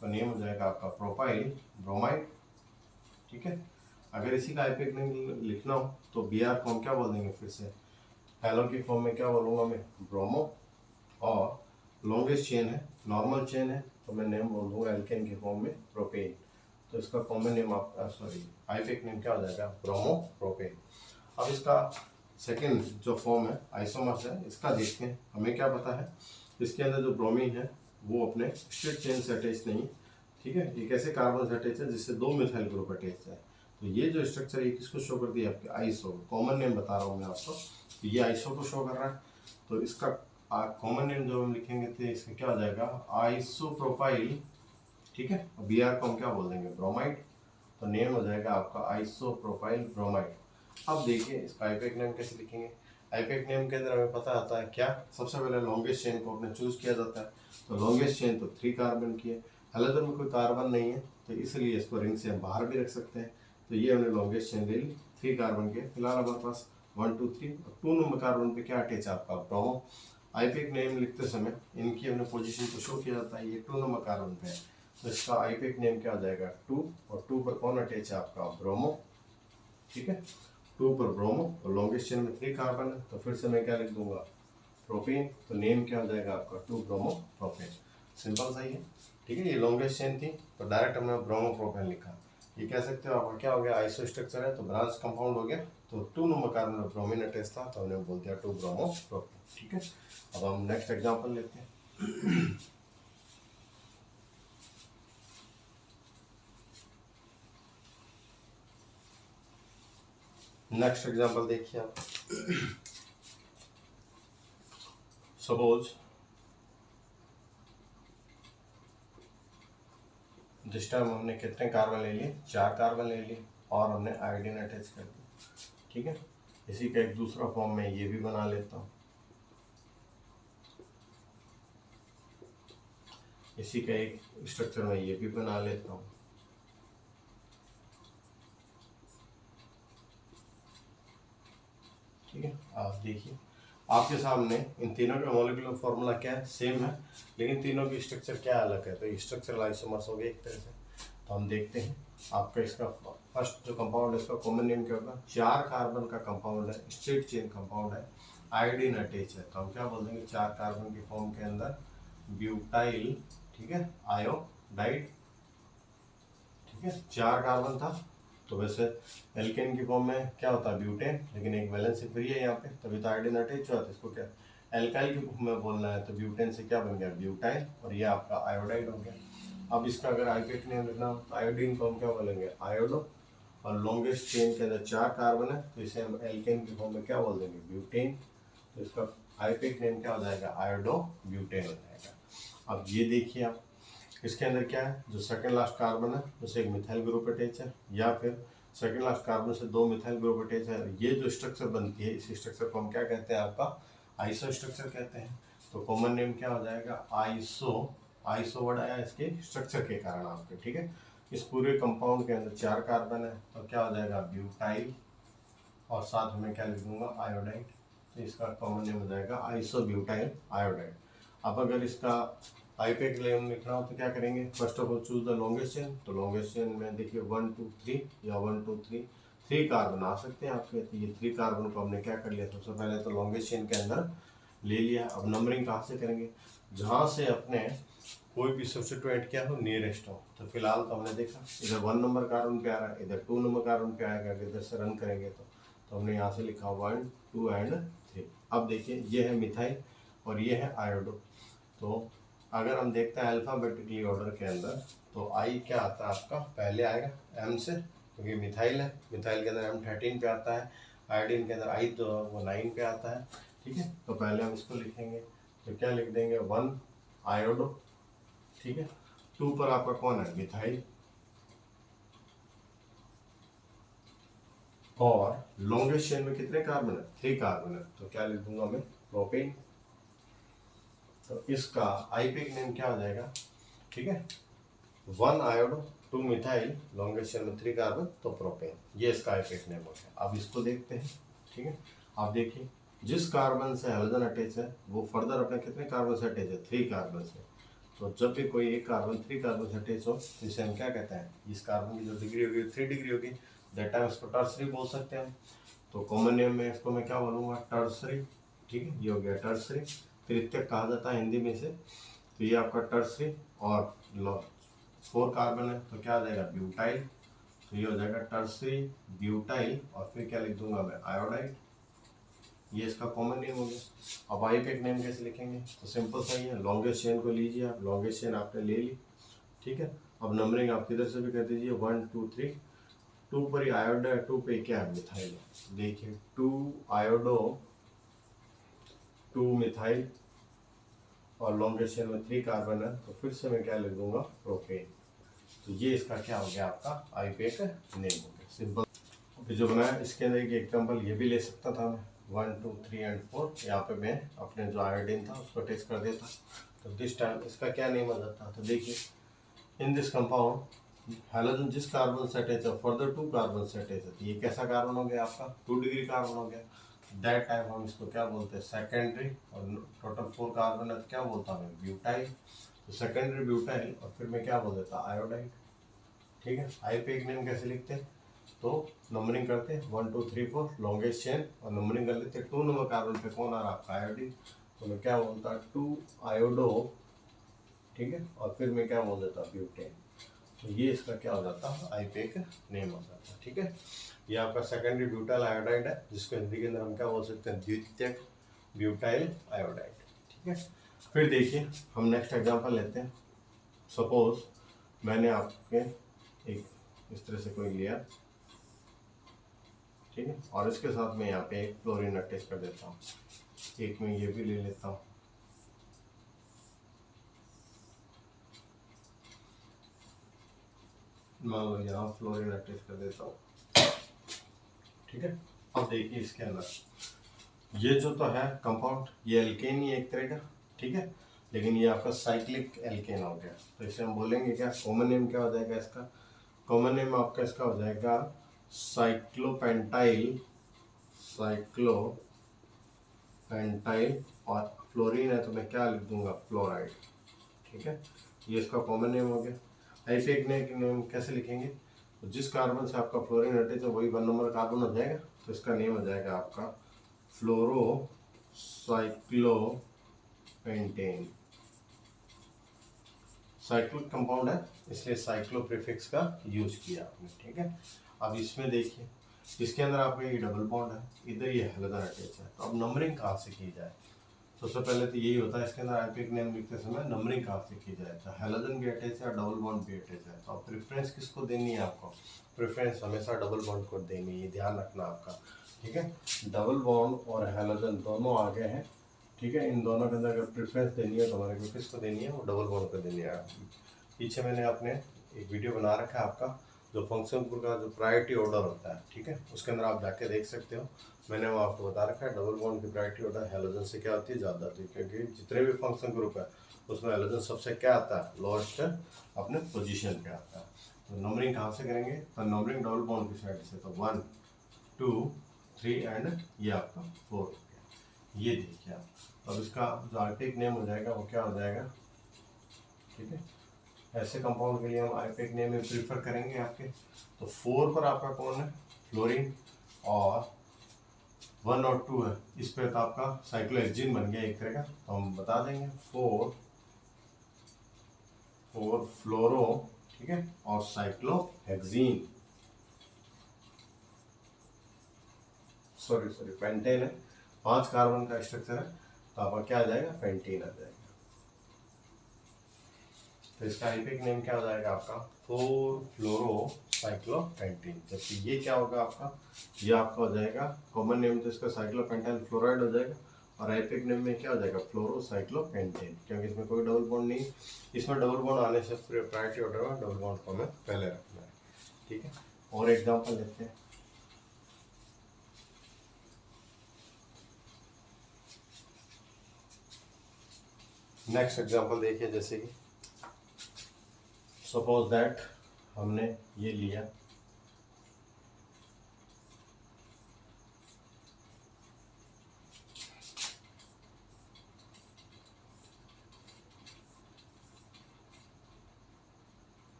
तो नेम हो जाएगा आपका प्रोपाइल ब्रोमाइड, ठीक है। अगर इसी का आईयूपैक नेम लिखना हो तो Br को हम क्या बोल देंगे, फिर से हेलो की फॉर्म में क्या बोलूँगा मैं, ब्रोमो, और लॉन्गेस्ट चेन है, नॉर्मल चेन है, तो मैं नेम बोल दूंगा एल्केन की फॉर्म में प्रोपेन, तो इसका कॉमन नेम आपका आईयूपैक नेम क्या हो जाएगा, ब्रोमो प्रोपेन। अब इसका सेकंड जो फॉर्म है आइसोमर्स है, इसका देखते हैं। हमें क्या पता है, इसके अंदर जो ब्रोमीन है वो अपने स्ट्रेट चेन से अटैच नहीं, ठीक है, ये कैसे कार्बन से अटैच है, जिससे 2 मिथाइल ग्रुप अटैच है। तो ये जो स्ट्रक्चर है किसको शो करती है, आपके आइसो, कॉमन नेम बता रहा हूँ मैं आपको, तो ये आइसो को शो कर रहा है। तो इसका कॉमन नेम जो हम लिखेंगे तो इसका क्या हो जाएगा, आइसोप्रोपाइल, ठीक है, और बी आर को हम क्या बोल देंगे, ब्रोमाइड। तो नेम हो जाएगा आपका आइसोप्रोपाइल ब्रोमाइड। अब देखिए इसका आईपैक नेम कैसे लिखेंगे। आईपैक नेम के अंदर हमें पता आता है क्या, सबसे पहले लॉन्गेस्ट चेन को अपने चूज किया जाता है। तो लॉन्गेस्ट चेन तो 3 कार्बन की है, हैलोजन में कोई कार्बन नहीं है, तो इसलिए इसको रिंग से हम बाहर भी रख सकते हैं। तो ये हमने लॉन्गेस्ट चेन ले ली 3 कार्बन के। फिलहाल हमारे पास 1 2 3 और 2 नंबर कार्बन पे क्या अटैच है आपका, ब्रोमो। आईपैक नेम लिखते समय इनकी हमने पोजीशन को शो किया जाता है, ये 2 नंबर कार्बन पे है, तो इसका आईपैक नेम क्या हो जाएगा, 2, और 2 पर कौन अटैच है आपका, ब्रोमो, ठीक है, 2 पर ब्रोमो, और लॉन्गेस्ट चेन में 3 कार्बन है, तो फिर से मैं क्या लिख दूंगा, प्रोपेन। तो नेम क्या हो जाएगा आपका, 2 ब्रोमो प्रोपेन। सिंपल सा ही है, ठीक है। ये लॉन्गेस्ट चेन थी तो डायरेक्ट हमने ब्रोमो प्रोपेन लिखा। ये कह सकते हो आपका क्या हो गया, आइसो स्ट्रक्चर है तो ब्रांच कंपाउंड हो गया। तो 2 नंबर कार्बन में ब्रोमीन अटैच था तो हमने बोल दिया 2 ब्रोमो प्रोपेन, ठीक है। अब हम नेक्स्ट एग्जाम्पल लेते हैं। नेक्स्ट एग्जाम्पल देखिए आप। सपोज दिस टाइम हमने कितने कार्बन ले लिए, 4 कार्बन ले लिए, और हमने आयोडीन अटैच कर दिया, ठीक है। इसी का एक दूसरा फॉर्म में ये भी बना लेता हूँ, इसी का एक स्ट्रक्चर में ये भी बना लेता हूँ, ठीक है। आप देखिए आपके सामने इन तीनों का मॉलिक्यूलर फॉर्मूला क्या है, सेम है, लेकिन तीनों की स्ट्रक्चर क्या अलग है। तो स्ट्रक्चरल आइसोमर्स हो गए एक तरह से। तो हम देखते हैं आपका इसका फर्स्ट जो कंपाउंड है इसका कॉमन नेम क्या होगा, 4 कार्बन का कंपाउंड है, स्ट्रेट चेन कंपाउंड है, आयोडीन अटैच है, तो हम क्या बोल देंगे, 4 कार्बन के फॉर्म के अंदर ब्यूटाइल, ठीक है, आयोडाइड, ठीक है। 4 कार्बन था, तो वैसे एल्केन की फॉर्म में क्या होता है, ब्यूटेन, लेकिन एक वैलेंस फ्री है यहाँ पे, तभी तो आयोडीन अटैच हुआ था। इसको क्या एल्काइल की फॉर्म में बोलना है, तो ब्यूटेन से क्या बन गया, ब्यूटाइल, और ये आपका आयोडाइड हो गया। अब इसका अगर आईपैक नेम लिखना हो तो आयोडीन को हम क्या बोलेंगे, आयोडो, और लॉन्गेस्ट चेन के अंदर 4 कार्बन है तो इसे हम एल्केन की फॉर्म में क्या बोल देंगे, ब्यूटेन। तो इसका आईपैक नेम क्या हो जाएगा, आयोडो ब्यूटेन हो जाएगा। अब ये देखिए आप, इसके अंदर क्या है, जो सेकंड लास्ट कार्बन है उसे एक मिथाइल ग्रुप अटैच है, या फिर सेकंड लास्ट कार्बन से 2 मिथाइल ग्रुप अटैच है। ये जो स्ट्रक्चर बनती है इस स्ट्रक्चर को हम क्या कहते हैं, आपका आइसो स्ट्रक्चर कहते हैं। तो कॉमन नेम क्या हो जाएगा, आइसो। आइसो वर्ड आया इसके स्ट्रक्चर के कारण आपके, ठीक है। इस पूरे कंपाउंड के अंदर 4 कार्बन है तो क्या हो जाएगा, ब्यूटाइल, और साथ में क्या लिख दूंगा, आयोडाइड। तो इसका कॉमन नेम हो जाएगा आइसो ब्यूटाइल आयोडाइड। अब अगर इसका आईपैक नेम लिखना हो तो क्या करेंगे, first of all choose the longest chain. तो लॉन्गेस्ट चेन में देखिए 1 2 3 या 1 2 3 कार्बन आ सकते हैं आपके। तो ये 3 कार्बन को हमने क्या कर लिया, सबसे पहले तो लॉन्गेस्ट चेन के अंदर ले लिया। अब नंबरिंग कहाँ से करेंगे, जहाँ से अपने कोई भी सब्स्टिट्यूट क्या हो, नियरेस्ट हो। तो फिलहाल तो हमने देखा इधर 1 नंबर कार्बन पे आ रहा है, इधर 2 नंबर कार्बन पे आएगा, इधर से रन करेंगे तो हमने यहाँ से लिखा 1 2 एंड 3। अब देखिए ये है मिथाइल और ये है आयोडो। तो अगर हम देखते हैं अल्फाबेटिकली ऑर्डर के अंदर, तो आई क्या आता है आपका, पहले आएगा एम से, क्योंकि मिथाइल है, मिथाइल के अंदर M13 पे आता है, आयोडीन के अंदर आई तो वो 9 पे आता है, ठीक है। तो पहले हम इसको लिखेंगे, तो क्या लिख देंगे, 1 आयोडो, ठीक है। 2 पर आपका कौन है, मिथाइल, और लॉन्गेस्ट चेन में कितने कार्बन है, 3 कार्बन है, तो क्या लिख दूंगा मैं, प्रोपेन। तो इसका आईपैक नेम क्या हो जाएगा, ठीक है, 1 आयोडो 2 मिथाइल, लॉन्गेस्ट चेन में 3 कार्बन, तो प्रोपेन। ये इसका आईपैक नेम हो गया। अब इसको देखते हैं, ठीक है। आप देखिए जिस कार्बन से हैलोजन अटैच है वो फर्दर अपने कितने कार्बन से अटैच है, 3 कार्बन से। तो जब भी कोई एक कार्बन 3 कार्बन से अटैच हो तो इसे हम क्या कहते हैं, इस कार्बन की जो डिग्री होगी 3 डिग्री होगी, दैट टाइम इसको टर्सरी बोल सकते हैं हम। तो कॉमन नेम में इसको मैं क्या बोलूँगा, टर्सरी, ठीक है। ये हो गया टर्सरी, तृतीयक कहा जाता है हिंदी में से। तो ये आपका टर्सरी, और 4 कार्बन है तो क्या आ जाएगा, ब्यूटाइल। तो ये हो जाएगा टर्सरी ब्यूटाइल, और फिर क्या लिख दूंगा मैं, आयोडाइड। ये इसका कॉमन नेम हो गया। अब आईपैक नेम कैसे लिखेंगे, तो सिंपल सा ही है, लॉन्गेस्ट चेन को लीजिए आप, लॉन्गेस्ट चेन आपने ले ली, ठीक है। अब नंबरिंग आप किधर से भी कर दीजिए, 1 2 3। 2 पर ही आयोडो है, 2 पे क्या है, मिथाइल। देखिए 2 आयोडो 2 मिथाइल और लॉन्गेस्ट चेन में 3 कार्बन है, तो फिर से मैं क्या लिख दूंगा, प्रोपेन। तो ये इसका क्या हो गया, आपका आईपेक नेम हो गया, सिंपल। अभी जो बनाया इसके अंदर एक एग्जाम्पल ये भी ले सकता था मैं, 1 2 3 एंड 4। यहाँ पे मैं अपने जो आयोडीन था उसको टेस्ट कर देता, तो दिस टाइम इसका क्या नेम आ जाता। तो देखिए इन दिस कंपाउंड हैलोजन जिस कार्बन से अटैच है फर्दर 2 कार्बन से अटैच है, ये कैसा कार्बन हो गया आपका, 2 डिग्री कार्बन हो गया। दैट टाइम हम इसको क्या बोलते हैं, सेकेंडरी। और टोटल 4 कार्बन है तो क्या बोलता हूँ, ब्यूटाइल। तो सेकेंडरी ब्यूटाइल, और फिर मैं क्या बोल देता, आयोडाइड। ठीक है। आईपेक नेम कैसे लिखते हैं, तो नंबरिंग करते हैं 1 2 3 4 लॉन्गेस्ट चेन, और नंबरिंग कर लेते हैं 2 नंबर कार्बन पे कौन आ रहा है, आपका आयोडीन। तो मैं क्या बोलता, 2 आयोडो, ठीक है, और फिर मैं क्या बोल देता, ब्यूटेन। तो ये इसका क्या हो जाता है, आईपेक नेम हो जाता है। ठीक है। ये आपका सेकेंडरी ब्यूटाइल आयोडाइड है, जिसको हिंदी के अंदर हम क्या बोल सकते हैं, द्वितीयक ब्यूटाइल आयोडाइड। ठीक है। फिर देखिए हम नेक्स्ट एग्जांपल लेते हैं। सपोज मैंने आपके एक इस तरह से कोई लिया, ठीक है, और इसके साथ में यहाँ पे एक फ्लोरीन अटैच कर देता हूँ। एक में ये भी ले लेता हूँ, मान लो यहाँ फ्लोरीन अटैच कर देता हूँ। ठीक है। अब देखिए इसके अंदर ये जो तो है कंपाउंड, ये एल्केन ही एक तरह का, ठीक है, लेकिन ये आपका साइक्लिक एल्केन हो गया। तो इसे हम बोलेंगे क्या, कॉमन नेम क्या हो जाएगा इसका, कॉमन नेम आपका इसका हो जाएगा साइक्लोपेंटाइल। साइक्लोपेंटाइल और फ्लोरीन है तो मैं क्या लिख दूंगा, फ्लोराइड। ठीक है। ये इसका कॉमन नेम हो गया। ऐसे एक नेम कैसे लिखेंगे, तो जिस कार्बन से आपका फ्लोरीन अटैच है वही 1 नंबर कार्बन हो जाएगा, तो इसका नेम हो जाएगा आपका फ्लोरो साइक्लोपेंटेन। साइक्लिक कंपाउंड है इसलिए साइक्लो प्रीफिक्स का यूज किया आपने। ठीक है। अब इसमें देखिए इसके अंदर आपका ये डबल बॉन्ड है, इधर ये हैलोजन अटैच है, तो अब नंबरिंग कहाँ से की जाए। सबसे पहले तो यही होता है इसके अंदर आईपेक नेम लिखते समय नंबरिंग कहाँ से की जाए, तो हैलोजन भी अटैच है, डबल बॉन्ड भी अटैच है, तो अब प्रेफरेंस किसको देनी है आपको, प्रेफरेंस हमेशा डबल बॉन्ड को देनी है, ध्यान रखना आपका। ठीक है। डबल बॉन्ड और हैलोजन दोनों आगे हैं, ठीक है, इन दोनों के अंदर अगर प्रेफरेंस देनी है तो हमारे को किसको देनी है, वो डबल बॉन्ड को देनी है। पीछे मैंने अपने एक वीडियो बना रखा है आपका, जो फंक्शन ग्रुप का जो प्रायोरिटी ऑर्डर होता है, ठीक है, उसके अंदर आप जाके देख सकते हो। मैंने वो आपको बता रखा है, डबल बॉन्ड की प्रायोरिटी ऑर्डर हैलोजन से क्या होती है, ज़्यादा होती है, क्योंकि जितने भी फंक्शन ग्रुप है उसमें हैलोजन सबसे क्या आता है, लोएस्ट अपने पोजीशन पे आता है। तो नंबरिंग कहाँ से करेंगे, तो नंबरिंग डबल बॉन्ड की साइड से, तो 1 2 3 एंड ये आपका 4 हो गया। ये देखिए आप, अब इसका जो आईपेक नेम हो जाएगा वो क्या हो जाएगा। ठीक है। ऐसे कंपाउंड के लिए हम आईपेक नेम में प्रीफर करेंगे आपके, तो 4 पर आपका कौन है, फ्लोरीन, और 1 और 2 है इस पे तो आपका साइक्लोहेक्सिन बन गया एक तरह का, तो हम बता देंगे 4 फ्लोरो, ठीक है, और साइक्लोहेक्सिन, सॉरी पेंटेन है, 5 कार्बन का स्ट्रक्चर है, तो आपका क्या आ जाएगा, पेंटीन आ जाएगा। तो इसका आईपेक नेम क्या हो जाएगा आपका, 4 फ्लोरो साइक्लोपेंटीन। जबकि ये क्या होगा आपका, ये आपका हो जाएगा कॉमन नेम, तो इसका साइक्लोपेंटाइल फ्लोराइड हो जाएगा, और आईपेक नेम में क्या हो जाएगा, फ्लोरो साइक्लोपेंटेन, क्योंकि इसमें कोई डबल बॉन्ड नहीं, इसमें डबल बॉन्ड आने से प्रायोरिटी ऑर्डर में डबल बॉन्ड को हमें पहले रखना है। ठीक है। और एग्जाम्पल लेते हैं, नेक्स्ट एग्जाम्पल देखिए, जैसे कि सपोज दैट हमने ये लिया,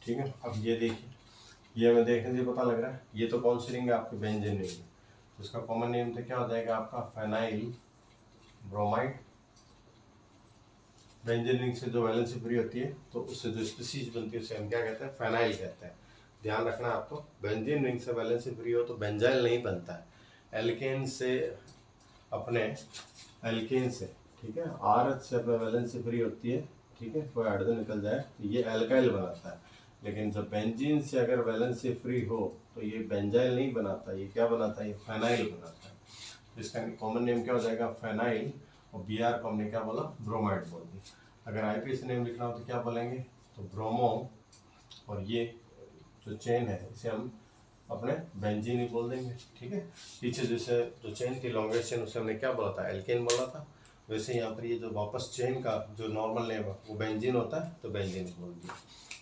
ठीक है। अब ये देखिए, ये हमें देखने से पता लग रहा है ये तो कौन सी रिंग है आपकी, बेंजीन रिंग, तो इसका कॉमन नेम तो क्या हो जाएगा आपका, फेनाइल ब्रोमाइड। बेंजीन रिंग से जो वैलेंसी फ्री होती है तो उससे जो स्पीसीज बनती है उसे हम क्या कहते हैं, फेनाइल कहते हैं। ध्यान रखना आपको, बेंजीन रिंग से वैलेंसी फ्री हो तो बेंजाइल नहीं बनता है। एल्केन से अपने एल्केन से, ठीक है, आर से अपने वैलेंसी फ्री होती है ठीक है, कोई हाइड्रोजन निकल जाए तो ये एल्काइल बनाता है। लेकिन जब बेंजीन से अगर वैलेंसी फ्री हो तो ये बेंजाइल नहीं बनाता, ये क्या बनाता है, ये फेनाइल बनाता है। तो इसका कॉमन नेम क्या हो जाएगा, फेनाइल। और बी आर को हमने क्या बोला, ब्रोमाइड बोल दी। अगर आईपीएस नेम लिखना हो तो क्या बोलेंगे, तो ब्रोमो, और ये जो चेन है इसे हम अपने बेंजीन ही बोल देंगे। ठीक है, पीछे जैसे जो चेन थी लॉन्गेस्ट चेन उसे हमने क्या बोला था, एल्केन बोला था। वैसे यहाँ पर ये जो वापस चेन का जो नॉर्मल नेम है वो बेंजीन होता है, तो बेंजीन बोल दिया।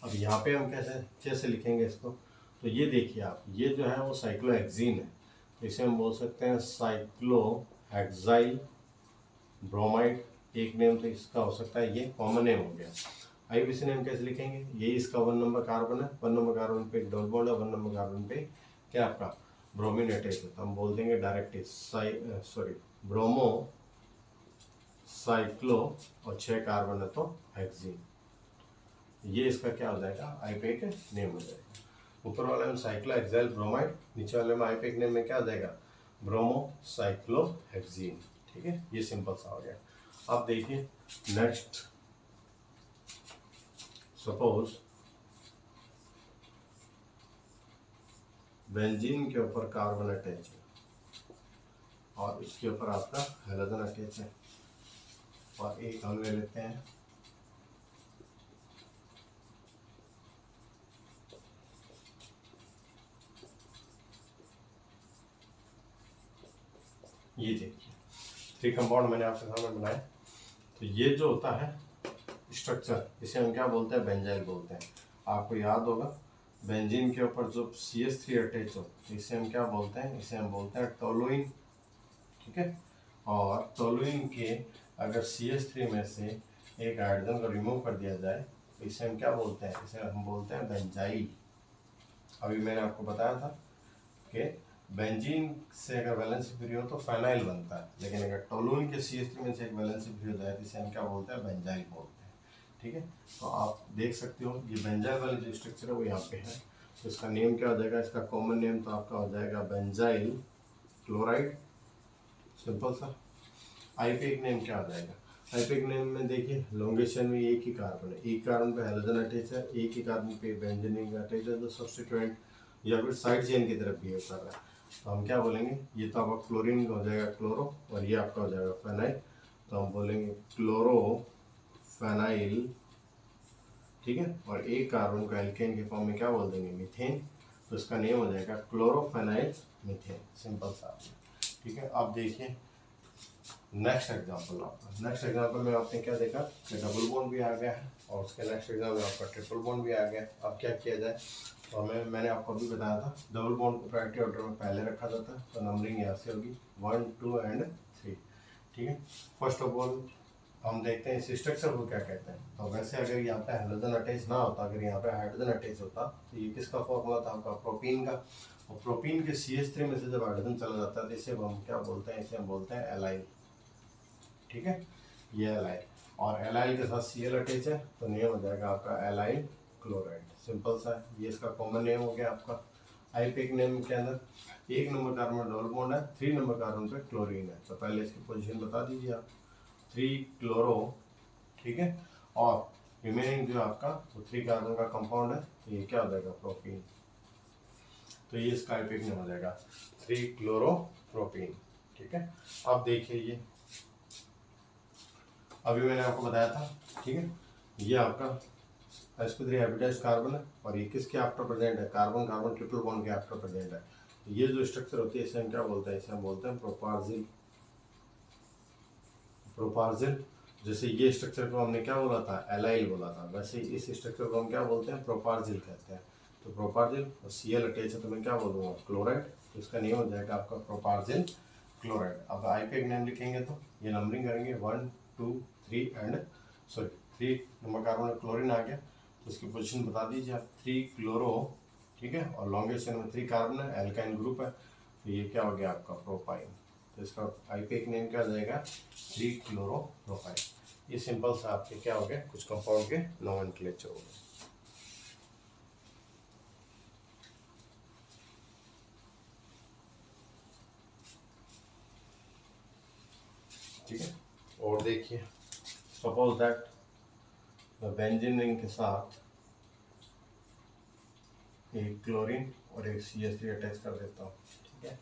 अब यहाँ पे हम कैसे कैसे लिखेंगे इसको, तो ये देखिए आप, ये जो है वो साइक्लोहेक्सीन है, तो इसे हम बोल सकते हैं साइक्लोहेक्साइल ब्रोमाइड। एक नेम तो इसका हो सकता है, ये कॉमन नेम हो गया। आईपीसी नेम कैसे लिखेंगे, ये इसका 1 नंबर कार्बन है, 1 नंबर कार्बन पे डबल बॉन्ड है, 1 नंबर कार्बन पे क्या आपका ब्रोमीन अटैच है, तो हम बोल देंगे डायरेक्ट ब्रोमो साइक्लो, और 6 कार्बन है तो हेक्सीन। ये इसका क्या हो जाएगा, आईपीक नेम हो जाएगा। ऊपर वाले में साइक्लोहेक्साइल ब्रोमाइड, नीचे वाले में आईपीक नेम में क्या हो जाएगा, ब्रोमो साइक्लोहेक्सीन। ठीक है, ये सिंपल सा हो गया। अब देखिए नेक्स्ट, सपोज बेंजीन के ऊपर कार्बन अटैच है और इसके ऊपर आपका हैलोजन अटैच है, और एक हम ले लेते हैं ये देखिए 3 कंपाउंड मैंने आपके सामने बनाए। तो ये जो होता है स्ट्रक्चर, इसे हम क्या बोलते हैं, बेंजाइल बोलते हैं। आपको याद होगा बेंजीन के ऊपर जो CH3 अटैच हो तो इसे हम क्या बोलते हैं, इसे हम बोलते हैं टोलुइन। ठीक है, और टोलुइन के अगर CH3 में से एक हाइड्रोजन को रिमूव कर दिया जाए तो इसे हम क्या बोलते हैं, इसे हम बोलते हैं बेंजाइल। अभी मैंने आपको बताया था कि बेंजीन से अगर वैलेंसी फ्री हो तो फेनाइल बनता है, लेकिन अगर टोलुइन के CH3 में से एक वैलेंसी फ्री हो जाए तो इसे हम क्या बोलते हैं, बेंजाइल बोलते हैं। ठीक है, तो आप देख सकते हो ये बेंजाइल वाली जो स्ट्रक्चर है वो यहाँ पे है, तो इसका नेम क्या हो जाएगा, इसका कॉमन नेम तो आपका हो जाएगा बेंजाइल क्लोराइड, सिंपल सा। आईपीक नेम क्या हो जाएगा, आईपीक नेम में देखिए लॉन्गेशन में एक ही कार्बन है, एक कार्बन पे हैलोजन अटैच है, एक ही कार्बन पे बेंजीन अटैच है, तो सब्स्टिट्यूएंट या फिर साइड चेन की तरफ बिहेव कर रहा है, तो हम क्या बोलेंगे, ये तो आपका क्लोरीन हो जाएगा क्लोरो, और ये आपका हो जाएगा फेनाइल, तो हम बोलेंगे क्लोरो फेनाइल। ठीक है, और एक कार्बन को एल्केन के फॉर्म में क्या बोल देंगे, मीथेन, तो इसका नेम हो जाएगा क्लोरोफेनाइल मीथेन, सिंपल सा। ठीक है, अब देखिए नेक्स्ट एग्जांपल आपका, नेक्स्ट एग्जांपल में आपने क्या देखा कि डबल बॉन्ड भी आ गया है, और उसके नेक्स्ट एग्जांपल में आपका ट्रिपल बॉन्ड भी आ गया। अब क्या किया जाए, तो मैंने आपको अभी बताया था डबल बॉन्ड को प्रायोरिटी ऑर्डर में पहले रखा जाता है, तो नंबरिंग यहाँ से होगी 1 2 एंड 3। ठीक है, फर्स्ट ऑफ ऑल हम देखते हैं इस स्ट्रक्चर को क्या कहते हैं। तो वैसे अगर यहाँ पे हाइड्रोजन अटैच ना होता, अगर यहाँ पे हाइड्रोजन अटैच होता तो ये किसका फॉर्मूला था आपका, प्रोपीन का। और प्रोपीन के CH3 में से जब हाइड्रोजन चला जाता है तो इसे हम क्या बोलते हैं, इसे हम बोलते हैं एलाइल। ठीक है, ये एलाइल, और एलाइल के साथ Cl अटैच है तो नेम हो जाएगा आपका एलाइल क्लोराइड, सिंपल सा। ये इसका कॉमन नेम हो गया आपका। आईपीक नेम के अंदर 1 नंबर कार्बन डबल बॉन्ड है, 3 नंबर कार्बन पे क्लोरीन है, तो पहले इसकी पोजीशन बता दीजिए आप, 3 क्लोरो। ठीक है, और रिमेनिंग जो आपका वो 3 कार्बन का कंपाउंड है, तो ये क्या हो जाएगा, प्रोपीन, तो ये इसका आईपीक नेम हो जाएगा 3 क्लोरो प्रोपीन। ठीक है, अब देखिए ये अभी मैंने आपको बताया था। ठीक है, ये आपका sp3 हाइब्रिडाइज्ड कार्बन है, और ये किसके आफ्टर प्रेजेंट है, कार्बन कार्बन ट्रिपल बॉन्ड के आफ्टर प्रेजेंट है। ये जो स्ट्रक्चर होती है इसे हम क्या बोलते हैं, इसे हम बोलते हैं प्रोपार्जिल। प्रोपार्जिल, जैसे ये स्ट्रक्चर को हमने क्या बोला था, एलाइल बोला था, वैसे इस स्ट्रक्चर को हम क्या बोलते हैं, प्रोपार्जिल कहते हैं। तो प्रोपार्जिल और Cl अटैच है तो मैं क्या बोलूँगा, क्लोराइड, तो इसका नेम हो जाएगा आपका प्रोपार्जिल क्लोराइड। अब आईपीक नेम लिखेंगे तो ये नंबरिंग करेंगे 1 2 3 एंड 3 नंबर कार्बन में क्लोरीन आ गया, तो इसकी पोजीशन बता दीजिए आप, 3 क्लोरो। ठीक है, और लॉन्गेस्ट चेन में 3 कार्बन है, एल्काइन ग्रुप है, तो ये क्या हो गया आपका प्रोपाइन, तो इसका आईपीक नेम क्या हो जाएगा, 3 क्लोरो प्रोपाइन। ये सिंपल सा आपके क्या हो गया, कुछ कंपाउंड के नोमेनक्लेचर हो गए। ठीक है, और देखिए सपोज दैट मैं बेंजीन रिंग के साथ एक क्लोरीन और एक CH3 अटैच कर देता हूँ, ठीक है।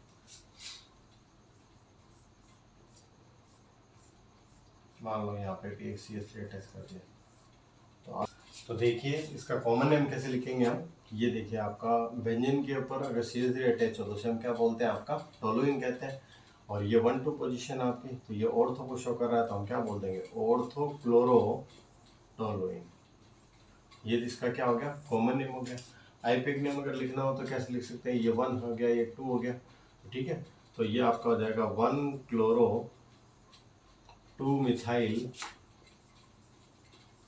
मान लो यहाँ पे भी एक CH3 अटैच कर दिया। तो देखिए इसका कॉमन नेम कैसे लिखेंगे हम। ये देखिए आपका बेंजीन के ऊपर अगर CH3 अटैच हो तो उसे हम क्या बोलते हैं, आपका टोलुइन कहते हैं। और ये 1 2 पोजीशन आपकी, तो ये ऑर्थो को शो कर रहा है तो हम क्या बोल देंगे, ऑर्थो क्लोरो टोलुइन। ये इसका क्या हो गया, कॉमन नेम हो गया। आईपीएक नेम अगर लिखना हो तो कैसे लिख सकते हैं, ये 1 हो गया, ये 2 हो गया, ठीक है। तो ये आपका हो जाएगा 1 क्लोरो 2 मिथाइल,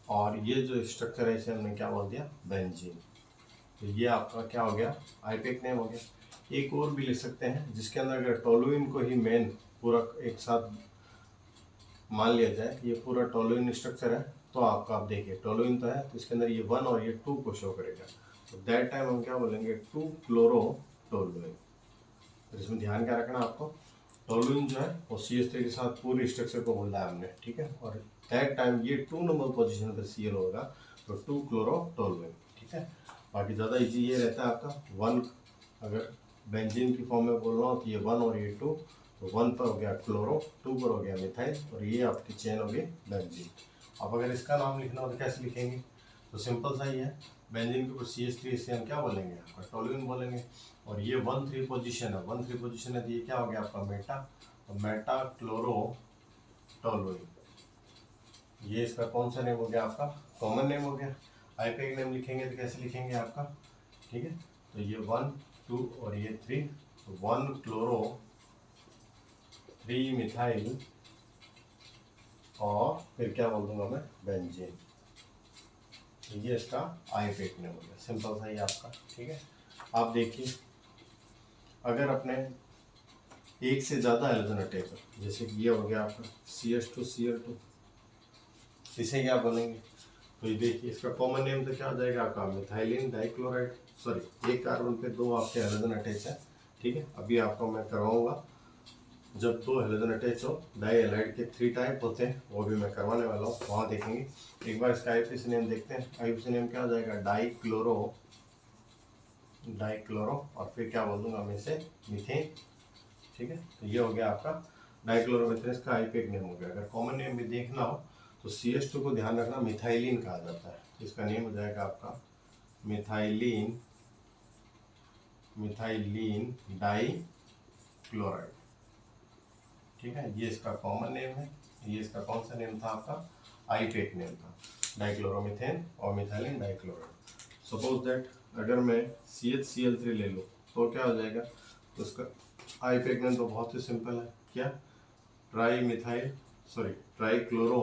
और ये जो स्ट्रक्चर है इसे हमने क्या बोल दिया, बेंजीन। तो ये आपका क्या हो गया, आईपीएक नेम हो गया। एक और भी लिख सकते हैं जिसके अंदर अगर टोलुइन को ही मेन पूरा एक साथ मान लिया जाए, ये पूरा टोलुइन स्ट्रक्चर है, तो आपका आप देखिए टोलुइन तो है, तो इसके अंदर ये 1 और ये 2 को शो करेगा। तो दैट टाइम हम क्या बोलेंगे, 2 क्लोरो टोलुइन। तो इसमें ध्यान क्या रखना आपको, टोलुइन जो है वो CH3 के साथ पूरी स्ट्रक्चर को बोला है हमने, ठीक है। और दैट टाइम ये 2 नंबर पोजीशन पर Cl होगा, तो 2 क्लोरो टोलुइन, ठीक है। बाकी ज़्यादा इजी ये रहता है आपका 1, अगर बेंजीन की फॉर्म में बोल रहा हूँ तो ये 1 और ये 2, तो 1 पर हो गया क्लोरो, 2 पर हो गया मिथाइल, और ये आपकी चेन हो गई बेंजीन। अब अगर इसका नाम लिखना हो तो कैसे लिखेंगे, तो सिंपल सा ही है, बेंजीन के ऊपर CH3 से हम क्या बोलेंगे, आपका टोलुइन बोलेंगे। और ये 1 3 पोजीशन है, 1 3 पोजीशन है, तो ये क्या हो गया आपका मेटा, तो मेटा क्लोरो टोलुइन। ये इसका कौन सा नेम हो गया, आपका कॉमन नेम हो गया। आईपीएक नेम लिखेंगे तो कैसे लिखेंगे आपका, ठीक है। तो ये 1 2 और ये 3, तो 1 क्लोरो 3 मिथाइल, और फिर क्या बोल दूंगा मैं, बेंजीन। तो ये इसका आईपीएक नेम हो गया, सिंपल सा ही आपका, ठीक है। आप देखिए अगर अपने एक से ज़्यादा हैलोजन अटैच हो, जैसे कि ये हो गया आपका CH2 Cl2, इसे क्या बोलेंगे, तो ये देखिए इसका कॉमन नेम तो क्या हो जाएगा आपका, मिथाइलिन डाइक्लोराइड। सॉरी, एक कार्बन पे 2 आपके हैलोजन अटैच है, ठीक है। अभी आपको मैं करवाऊंगा जब 2 हैलोजन अटैच हो, डाई हैलाइड के 3 टाइप होते हैं, वो भी मैं करवाने वाला हूँ, वहाँ देखेंगे। एक बार इसका आईपीसी नेम देखते हैं। आईपीसी नेम क्या हो जाएगा, डाइक्लोरो, और फिर क्या बोल दूंगा मैं इसे, मीथेन, ठीक है। तो ये हो गया आपका डाइक्लोरोमीथेन, इसका आईपीएक नेम हो गया। अगर कॉमन नेम भी देखना हो तो CH2 को ध्यान रखना, मिथाइलिन कहा जाता है, इसका नेम हो जाएगा आपका मिथाइलिन डाई क्लोराइड, ठीक है। ये इसका कॉमन नेम है। ये इसका कौन सा नेम था, आपका आईपीएक नेम था, डाइक्लोरोमीथेन और मिथाइलिन डाइक्लोराइड। सपोज दैट अगर मैं CHCl3 ले लूँ तो क्या हो जाएगा, तो उसका आईपीएक नेम तो बहुत ही सिंपल है, क्या, ट्राई क्लोरो,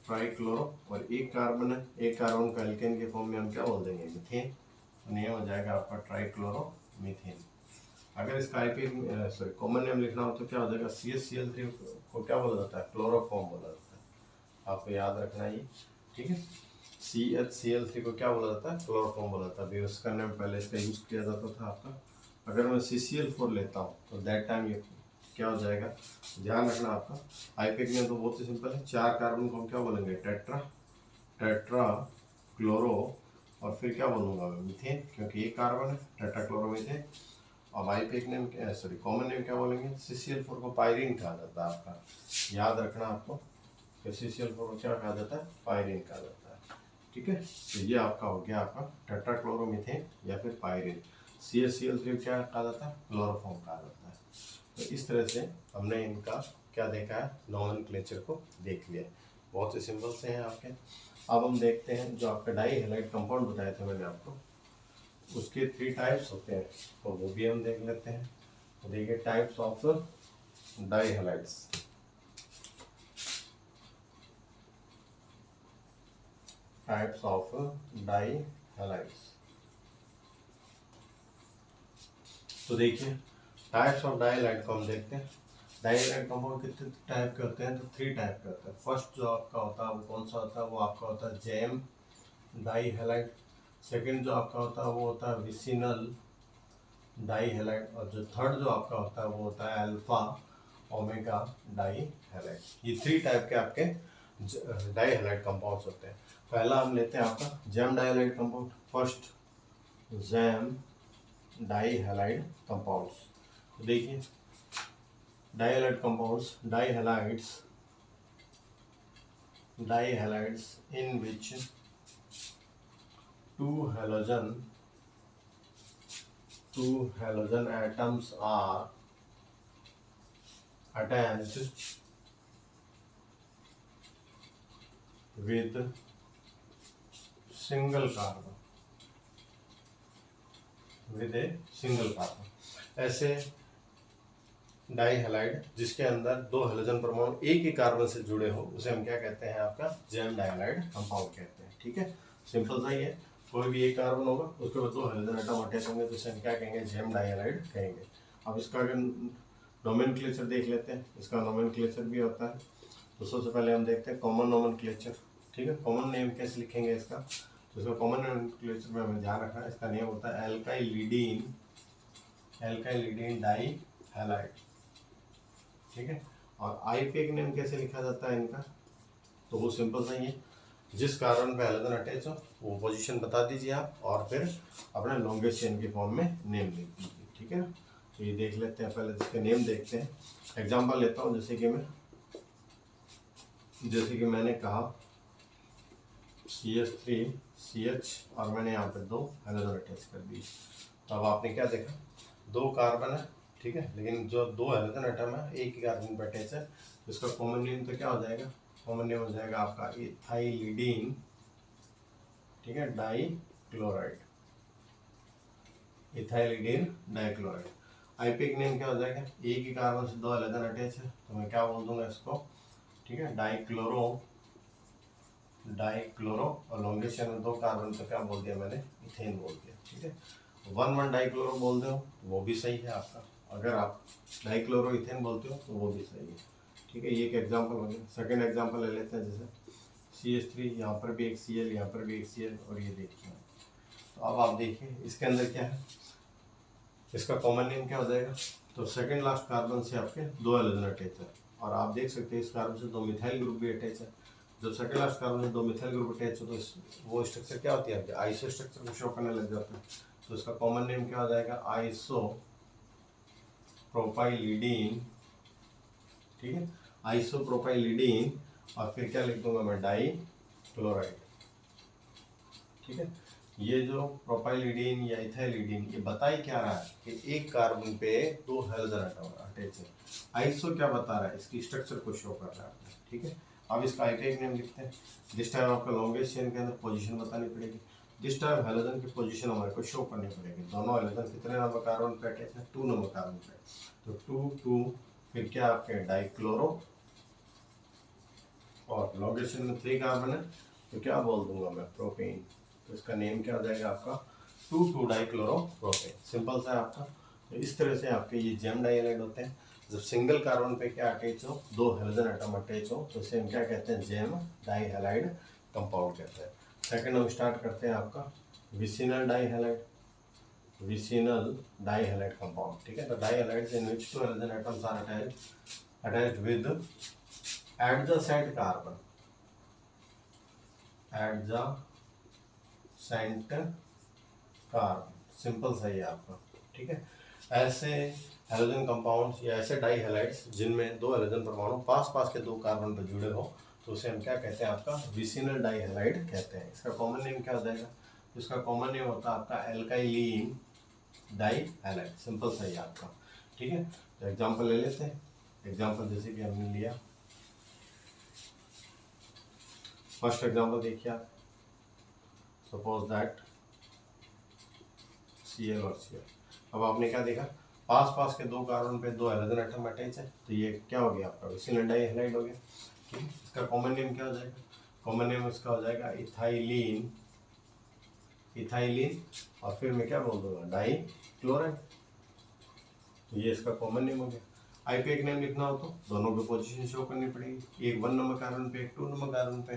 और एक कार्बन है, एक कार्बन का एल्केन के फॉर्म में हम क्या बोल देंगे, मीथेन। तो ये हो जाएगा आपका ट्राइक्लोरो मीथेन। अगर इसका आईपीएक कॉमन नेम लिखना हो तो क्या हो जाएगा, CHCl3 को क्या बोला जाता है, क्लोरोफॉर्म बोला जाता है, आपको याद रखना ये, ठीक है। CHCl3 को क्या बोला जाता है, क्लोरोफॉर्म बोला जाता है, उसका नेम पहले इसका यूज किया जाता था आपका। अगर मैं CCl4 लेता हूँ तो दैट टाइम ये क्या हो जाएगा, ध्यान रखना आपका। आईपीएक नेम तो बहुत ही सिंपल है, 4 कार्बन को हम क्या बोलेंगे, टेट्रा क्लोरो, और फिर क्या बोलूँगा मैं, मीथेन, क्योंकि एक कार्बन है, टेट्राक्लोरोमीथेन। अब आईपीएक नेम कॉमन नेम क्या बोलेंगे, CCl4 को पायरीन कहा जाता है आपका, याद रखना आपको, तो CCl4 को क्या कहा जाता है, पायरीन कहा जाता है, ठीक है। तो ये आपका हो गया आपका टेट्राक्लोरोमीथेन या फिर पायरीन। CHCl3 क्या कहा जाता है, क्लोरोफॉर्म कहा जाता है। तो इस तरह से हमने इनका क्या देखा है, नॉमेनक्लेचर को देख लिया, बहुत ही सिंपल से हैं आपके। अब हम देखते हैं जो आपका डाई हैलाइड कंपाउंड बताए थे मैंने आपको, उसके 3 टाइप्स होते हैं, तो वो भी हम देख लेते हैं। तो देखिए टाइप्स ऑफ डाई हैलाइड्स। तो देखिए टाइप्स ऑफ डाई हैलाइड को हम देखते हैं। डाई हैलाइड कंपाउंड कितने टाइप के होते हैं, तो 3 टाइप के होते हैं। फर्स्ट जो आपका होता है वो कौन सा होता है, वो आपका होता है जैम डाई हैलाइड। सेकेंड जो आपका होता है वो होता है विसिनल डाई हैलाइड, और जो थर्ड जो आपका होता है वो होता है अल्फा ओमेगा डाई हैलाइड। ये 3 टाइप के आपके डाई हैलाइड कंपाउंड्स होते हैं। पहला हम लेते हैं आपका gem di halide compound. First gem di halide compounds. देखिए di halide compounds, di halides in which two halogen atoms are attached with single carbon, ऐसे डाई हैलाइड जिसके अंदर दो हेलोजन परमाणु एक ही कार्बन से जुड़े हो उसे हम क्या कहते हैं, आपका जैम डाई हैलाइड कंपाउंड कहते हैं। ठीक है, सिंपल सा ही है, कोई भी एक कार्बन होगा उसके बाद दो हेलोजन एटम अटैच होंगे तो इसे हम क्या कहेंगे, जैम डाई हैलाइड कहेंगे। अब इसका अगर नोमेनक्लेचर देख लेते हैं, इसका नोमेनक्लेचर भी होता है। तो सबसे पहले हम देखते हैं कॉमन नोमेनक्लेचर। ठीक है, कॉमन नेम कैसे लिखेंगे इसका, तो इसका कॉमन नोमेनक्लेचर में हमें ध्यान रखना है, इसका नेम होता है एल्काइलिडीन डाई हैलाइड। ठीक है, और आईपीए नेम कैसे लिखा जाता है इनका, तो वो सिंपल सा ही है, जिस कार्बन पे हेलोजन अटैच हो वो पोजीशन बता दीजिए आप और फिर अपने लॉन्गेस्ट चेन के फॉर्म में नेम लिख दीजिए। ठीक है ना, तो ये देख लेते हैं, पहले इसके नेम देखते हैं। एग्जांपल लेता हूँ, जैसे कि मैंने कहा CH3 CH और मैंने यहाँ पे दो हेलोजन अटैच कर दिए। तो अब आपने क्या देखा, दो कार्बन है, ठीक है, लेकिन जो दो हेलोजन एटम है एक ही कार्बन पे अटैच है, इसका कॉमन नेम तो क्या हो जाएगा, कॉमन नेम हो जाएगा आपका इथाइलिडीन, ठीक है, dichloride, ethylidene dichloride. IPA name क्या हो जाएगा, एक ही कार्बन से दो हेलोजन अटैच है तो मैं क्या बोल दूंगा इसको, ठीक है, डाइक्लोरो और लॉन्गेस्ट चेन में दो कार्बन तो क्या बोल दिया मैंने, इथेन बोल दिया। ठीक है, 1,1 डाइक्लोरो बोल दो तो वो भी सही है आपका, अगर आप डाइक्लोरो इथेन बोलते हो तो वो भी सही है। ठीक है, ये एक एग्जांपल हो गया। सेकंड एग्जांपल ले लेते हैं, जैसे CH3, यहाँ पर भी एक Cl, यहाँ पर भी एक Cl और ये देखिए। तो अब आप देखिए इसके अंदर क्या है, इसका कॉमन नेम क्या हो जाएगा, तो सेकंड लास्ट कार्बन से आपके दो हेलोजन अटैच है और आप देख सकते हैं इस कार्बन से दो मिथाइल ग्रुप भी अटैच है। जब सेकंड लास्ट कार्बन से दो मिथाइल ग्रुप अटैच हो तो वो स्ट्रक्चर क्या होती है आपके, आइसो स्ट्रक्चर को शो करने लग जाता है। तो इसका कॉमन नेम क्या हो जाएगा, आइसो प्रोपाइलिडीन। ठीक है, आइसो प्रोपाइलिडीन और फिर क्या लिख दूंगा मैं, डाई क्लोराइड। ठीक है, ये जो प्रोपाइलिडीन या इथाइलिडीन ये बता ही क्या रहा है कि एक कार्बन पे दो हेलोजन एटम अटैच है। आइसो क्या बता रहा है, इसकी स्ट्रक्चर को शो कर रहा है। ठीक है, अब इसका आईपीए नेम लिखते हैं। दिस टाइम आपका लॉन्गेस्ट चेन के अंदर पोजीशन बतानी पड़ेगी, दिस टाइम हेलोजन की पोजीशन हमारे को शो करनी पड़ेगी। दोनों हेलोजन कितने नंबर कार्बन पे अटैच है, 2 नंबर कार्बन पे, तो 2 2 फिर क्या आपके डाइक्लोरो और लॉन्गेस्ट चेन में 3 कार्बन है तो क्या बोल दूंगा मैं, प्रोपेन। तो इसका नेम क्या हो जाएगा आपका 2,2 डाइक्लोरो प्रोपेन। सिंपल सा है आपका। तो इस तरह से आपके ये जैम डाई हैलाइड होते हैं। जब सिंगल कार्बन पे क्या अटैच हो, दो हेलोजन एटम अटैच हो तो इसे हम क्या कहते हैं, जैम डाई हैलाइड कंपाउंड कहते हैं। सेकंड हम स्टार्ट करते हैं आपका vicinal die halide, vicinal die halide compound. ठीक है, तो die halides in which two halogen atoms are attached with adjacent carbon, adjacent carbon. Simple सही है आपका। ठीक है, ऐसे हेलोजन कंपाउंड्स या ऐसे डाई हैलाइड्स जिनमें दो हेलोजन परमाणु पास पास के दो कार्बन पर जुड़े हो तो उसे हम क्या कहते हैं, आपका विसिनल डाई हैलाइड कहते हैं। इसका कॉमन नेम क्या हो जाएगा, इसका कॉमन नेम होता है आपका एल्काइलिन डाई हैलाइड। सिंपल सही है आपका। ठीक है, तो एग्जांपल ले लेते हैं। एग्जांपल जैसे कि हमने लिया, फर्स्ट एग्जांपल देखिए आप, सपोज दैट Cl और Cl। अब आपने क्या देखा, पास पास के दो कार्बन पे दो हेलोजन एटम अटैच है तो ये क्या हो गया आपका, विसिनल डाई हैलाइड हो गया। ठीक है, इसका कॉमन नेम क्या हो जाएगा, कॉमन नेम इसका हो जाएगा इथाइलिन, इथाइलिन और फिर मैं क्या बोल दूंगा, डाई क्लोराइड। तो ये इसका कॉमन नेम हो गया। आईपीए नेम लिखना हो तो दोनों की पोजीशन शो करनी पड़ेगी, एक 1 नंबर कार्बन पे, एक 2 नंबर कार्बन पे।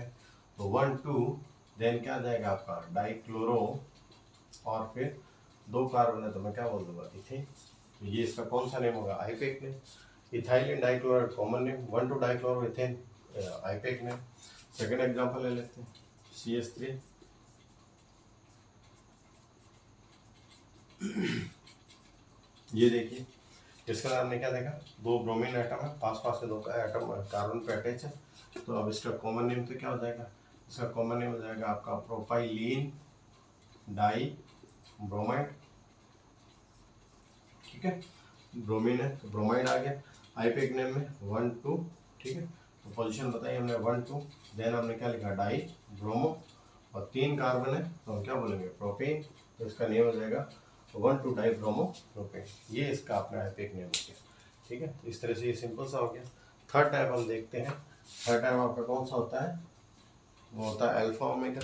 तो 1 2 देन क्या आ जाएगा आपका डाई क्लोरो और फिर दो कार्बन है तो मैं क्या बोल दूंगा, इथेन। तो ये इसका कौन सा नेम होगा, IPA name. Ethylene dichloride common name, 1 2 dichloro ethane IUPAC name. Second example ले लेते हैं, CH3। ये देखिए, इसका नाम ने क्या देखा, दो ब्रोमीन एटम है, पास पास के दो एटम कार्बन पे अटैच है, तो अब इसका कॉमन नेम तो क्या हो जाएगा, इसका कॉमन नेम हो जाएगा आपका प्रोपाइलीन डाई ब्रोमाइड। ठीक है, ब्रोमीन है तो ब्रोमाइड आ गया। आईपेक नेम में 1 2, ठीक है, तो पोजीशन बताइए हमने 1 2, देन हमने क्या लिखा डाई ब्रोमो, और 3 कार्बन है तो हम क्या बोलेंगे प्रोपेन, तो इसका नेम हो जाएगा 1 2 डाई ब्रोमो प्रोपेन। ये इसका अपना आईपेक नेम हो गया। ठीक है, इस तरह से ये सिंपल सा हो गया। थर्ड टाइप हम देखते हैं, थर्ड टाइप आपका कौन सा होता है, वो होता है alpha omega.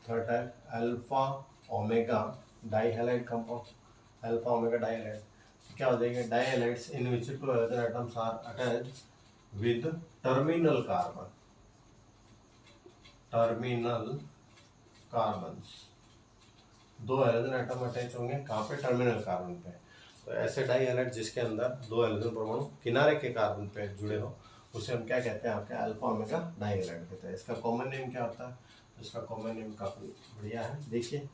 Third type alpha omega dihalide compound, alpha omega dihalide. क्या हो जाएगा, dihalides in which two halogen atoms are attached with terminal carbon, terminal carbons. दो हैलोजन एटम अटैच होंगे कहाँ पे, टर्मिनल कार्बन पे। तो ऐसे डाइहैलाइड जिसके अंदर दो हैलोजन परमाणु किनारे के कार्बन पे जुड़े हो, उसे हम क्या कहते हैं, आपके अल्फा ओमेगा डाइहैलाइड कहते हैं। इसका कॉमन नेम क्या होता है, इसका कॉमन नेम काफी बढ़िया है, देखिए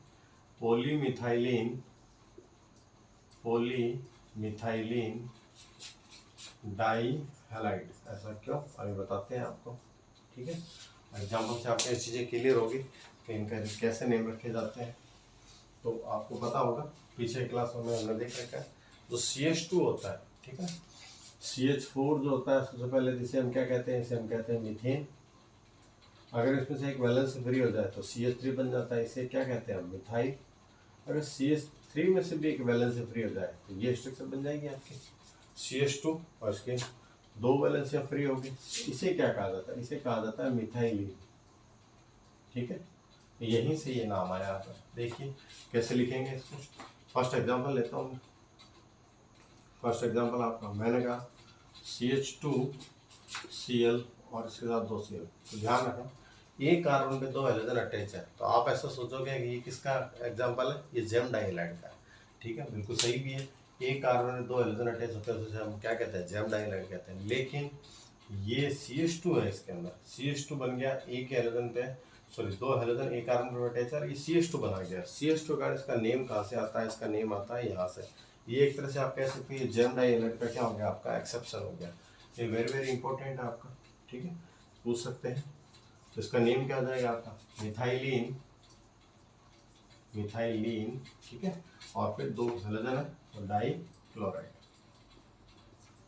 पॉलीमिथाइलिन, पॉलीमिथाइलिन डाइहैलाइड। ऐसा क्यों, अभी बताते हैं आपको। ठीक है, एग्जाम्पल से आपको ये चीज़ें क्लियर होगी कि इनका कैसे नेम रखे जाते हैं। तो आपको पता होगा, पीछे क्लास में हमने देख रखा है, जो CH2 होता है, ठीक है, CH4 जो होता है, सबसे पहले जिसे हम क्या कहते हैं, इसे हम कहते हैं मीथेन। अगर इसमें से एक वैलेंस फ्री हो जाए तो CH3 बन जाता है, इसे क्या कहते हैं हम, मिथाइल। अगर CH3 में से भी एक वैलेंस फ्री हो जाए तो ये स्ट्रक्चर बन जाएगी आपकी CH2, और इसके दो वैलेंस फ्री होगी, इसे क्या कहा जाता है, इसे कहा जाता है मिथाइलिन। ठीक है, यहीं से ये नाम आया आता है। देखिए कैसे लिखेंगे इसको, फर्स्ट एग्जांपल लेता हूँ। फर्स्ट एग्जांपल आपका मैंने कहा CH2Cl और इसके साथ 2 Cl। तो ध्यान रखें, एक कार्बन पे दो हैलोजन अटैच है, तो आप ऐसा सोचोगे कि ये किसका एग्जांपल है, ये जेम डाइहैलाइड का है। ठीक है, बिल्कुल सही भी है, एक कार्बन में दो हैलोजन अटैच होते हैं, उसे हम क्या कहते हैं, जेम डाइहैलाइड कहते हैं। लेकिन ये CH2 है, इसके अंदर CH2 बन गया, एक हैलोजन पे सॉरी दो हैलोजन एक कार्बन पर अटैच है, ये CH2 बना गया। CH2 का इसका नेम कहाँ से आता है, इसका नेम आता है यहाँ से। ये एक तरह से आप कह सकते हैं जेम डाइहैलाइड का क्या हो गया, आपका एक्सेप्शन हो गया। ये वेरी वेरी इंपॉर्टेंट है आपका। ठीक है, पूछ सकते हैं। तो इसका नेम क्या हो जाएगा आपका, मिथाइलिन, मिथाइलिन। ठीक है, और फिर दो हैलोजन है और डाई क्लोराइड,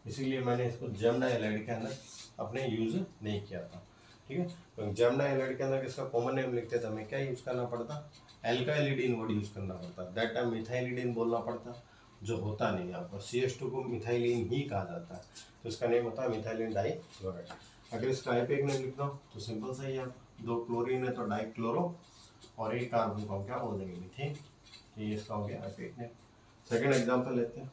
इसीलिए मैंने इसको जेम डाइहैलाइड के अंदर अपने यूज नहीं किया था। ठीक है, तो जेम डाइहैलाइड के अंदर इसका कॉमन नेम लिखते थे, हमें क्या यूज करना पड़ता, एल्काइलिडीन वर्ड यूज करना पड़ता, दैट टाइम मिथाइलिडीन बोलना पड़ता, जो होता नहीं है आपको। CH2 को मिथाइलिन ही कहा जाता है, तो इसका नेम होता है मिथाइलिन डाई क्लोराइड। अगर इसका आईपेक नेम लिखना हो तो सिंपल सही है, दो क्लोरीन है तो डाई क्लोरो, और एक कार्बन को हम क्या बोल देंगे, मीथेन। ये इसका हो गया आईपेक नेम। सेकेंड एग्जाम्पल लेते हैं,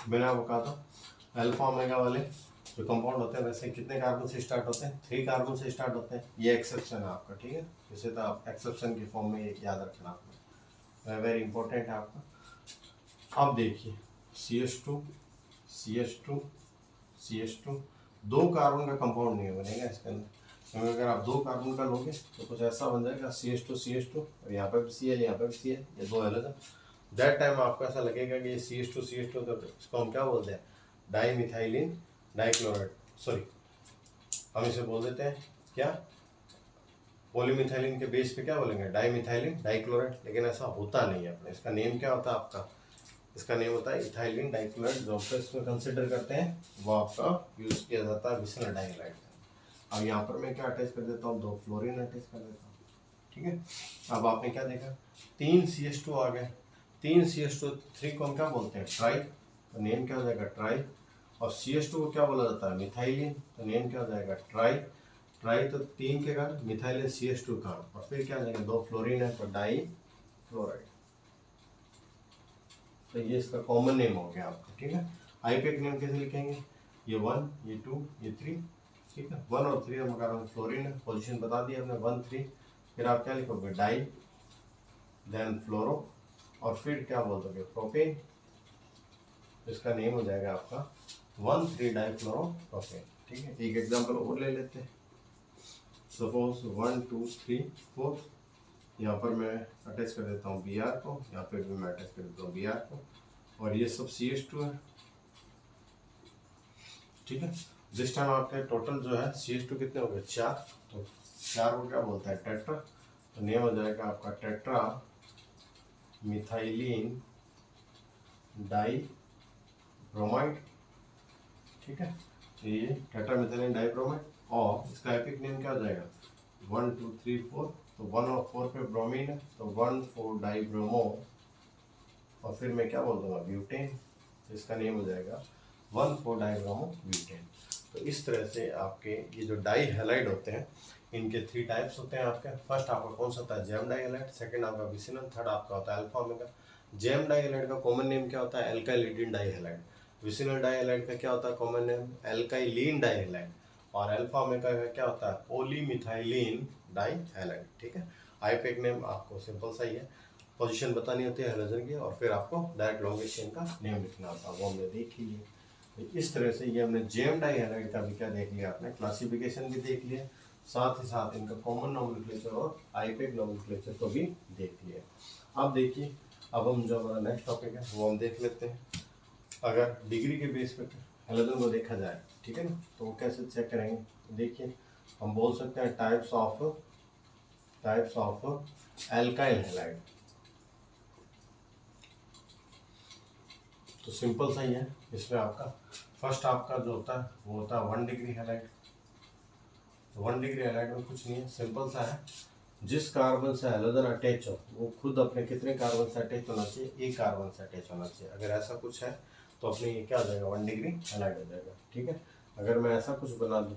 मैंने आपको कहा था अल्फा ओमेगा वाले जो कंपाउंड होते हैं वैसे कितने कार्बन से स्टार्ट होते हैं, 3 कार्बन से स्टार्ट होते हैं। ये एक्सेप्शन है आपका। ठीक है, इसे तो आप एक्सेप्शन की फॉर्म में याद रखना आपको, वेरी इंपॉर्टेंट है आपका। अब देखिए CH2 CH2 CH2 दो कार्बन का कंपाउंड नहीं बनेगा इसके अंदर, क्योंकि अगर आप दो कार्बन का लोगे तो कुछ ऐसा बन जाएगा CH2 CH2, और यहाँ पे भी Cl, यहाँ पे भी Cl, ये दो हैलोजन। दैट टाइम आपको ऐसा लगेगा कि ये CH2 CH2, तो इसको हम क्या बोलते हैं, डाई मिथाइलिन डाइक्लोराइड, सॉरी हम इसे बोल देते हैं क्या, पॉलीमिथाइलिन के बेस पे क्या बोलेंगे, डाई मिथाइलिन डाइक्लोराइड। लेकिन ऐसा होता नहीं है अपने, इसका नेम क्या होता है आपका, इसका नेम होता है इथाइलिन डाइक्लोराइड। जो आपका इसमें कंसिडर करते हैं वो आपका यूज किया जाता है विसल डाइहैलाइड। अब यहाँ पर मैं क्या अटैच कर देता हूँ, 2 फ्लोरीन अटैच कर देता हूँ। ठीक है, अब आपने क्या देखा, 3 CH2 आ गए, 3 CH2, 3 को हम क्या बोलते हैं, ट्राई, तो नेम क्या हो जाएगा ट्राई। और CH2 को क्या बोला जाता है, मिथाइलिन, तो नेम क्या हो जाएगा ट्राई। ट्राई तो 3 के कारण, मिथाइलिन CH2 का, और फिर क्या आ जाएगा, 2 फ्लोरीन है तो डाई क्लोराइड। तो ये इसका कॉमन नेम हो गया आपका। ठीक है, आईपेक नेम कैसे लिखेंगे, ये 1, ये 2, ये 3। ठीक है, 1 और 3 हम कारण फ्लोरीन है, पोजीशन बता दी हमने 1 3, फिर आप क्या लिखोगे डाई, देन फ्लोरो, और फिर क्या बोल दोगे प्रोपेन। इसका नेम हो जाएगा आपका 1,3-डाइफ्लोरोप्रोपेन। ठीक है, एक एग्जांपल और ले लेते हैं। सपोज 1 2 3 4, यहाँ पर मैं अटैच कर देता हूँ Br को, यहाँ पे भी मैं अटैच कर देता हूँ Br को, और ये सब CH2 है। ठीक है, दिस टाइम आपके टोटल जो है CH2 कितने हो गए 4, तो 4 को क्या बोलता है टेट्रा, तो नेम हो जाएगा आपका टेट्रा मिथाइलिन डाई ब्रोमाइड। ठीक है, तो ये टेट्रा मिथाइलिन डाई ब्रोमाइड, और इसका एपिक नेम क्या हो जाएगा 1 2 3 4, तो 1 और 4 पे ब्रोमीन है, तो 1,4 डाई ब्रोमो, और फिर मैं क्या बोल दूंगा ब्यूटेन, तो इसका नेम हो जाएगा 1,4 डाई ब्रोमो ब्यूटेन। तो इस तरह से आपके ये जो डाई हैलाइड होते हैं इनके 3 टाइप्स होते हैं आपके। फर्स्ट आपका कौन सा होता है जेम डाई हैलाइड, सेकंड आपका विसिनल, थर्ड आपका होता है alpha omega. Gem di halide का कॉमन नेम क्या होता है alkylidene di halide. Vicinal die halide का क्या होता है common name alkylene di halide, और अल्फा ओमेगा का क्या होता है पॉलीमिथाइलिन डाई हैलाइड। ठीक है, आईपैक नेम आपको सिंपल सा ही है, पोजीशन बतानी होती है हैलोजन की, और फिर आपको डायरेक्ट लॉन्गेस्ट चेन का नेम लिखना होता है, वो हमने देख ही लिया। तो इस तरह से ये हमने जेम डाई हैलाइड का भी क्या देख लिया, आपने क्लासिफिकेशन भी देख लिया, साथ ही साथ इनका कॉमन नोमेनक्लेचर और आईपैक नोमेनक्लेचर को भी देख लिया। अब देखिए, अब हम जो हमारा नेक्स्ट टॉपिक है वो हम देख लेते हैं। अगर डिग्री के बेस पे हैलोजन को देखा जाए, ठीक है ना, तो वो कैसे चेक करेंगे, देखिए हम बोल सकते हैं टाइप्स ऑफ एल्काइल हैलाइड। तो सिंपल सा ही है, इसमें आपका फर्स्ट आपका जो होता है वो होता है 1 डिग्री हैलाइड। 1 डिग्री हैलाइड में कुछ नहीं है, सिंपल सा है, जिस कार्बन से हैलोजन अटैच हो वो खुद अपने कितने कार्बन से अटैच होना चाहिए, एक कार्बन से अटैच होना चाहिए। अगर ऐसा कुछ है तो अपने ये क्या हो जाएगा 1 डिग्री हैलाइड हो जाएगा। ठीक है, अगर मैं ऐसा कुछ बना दूं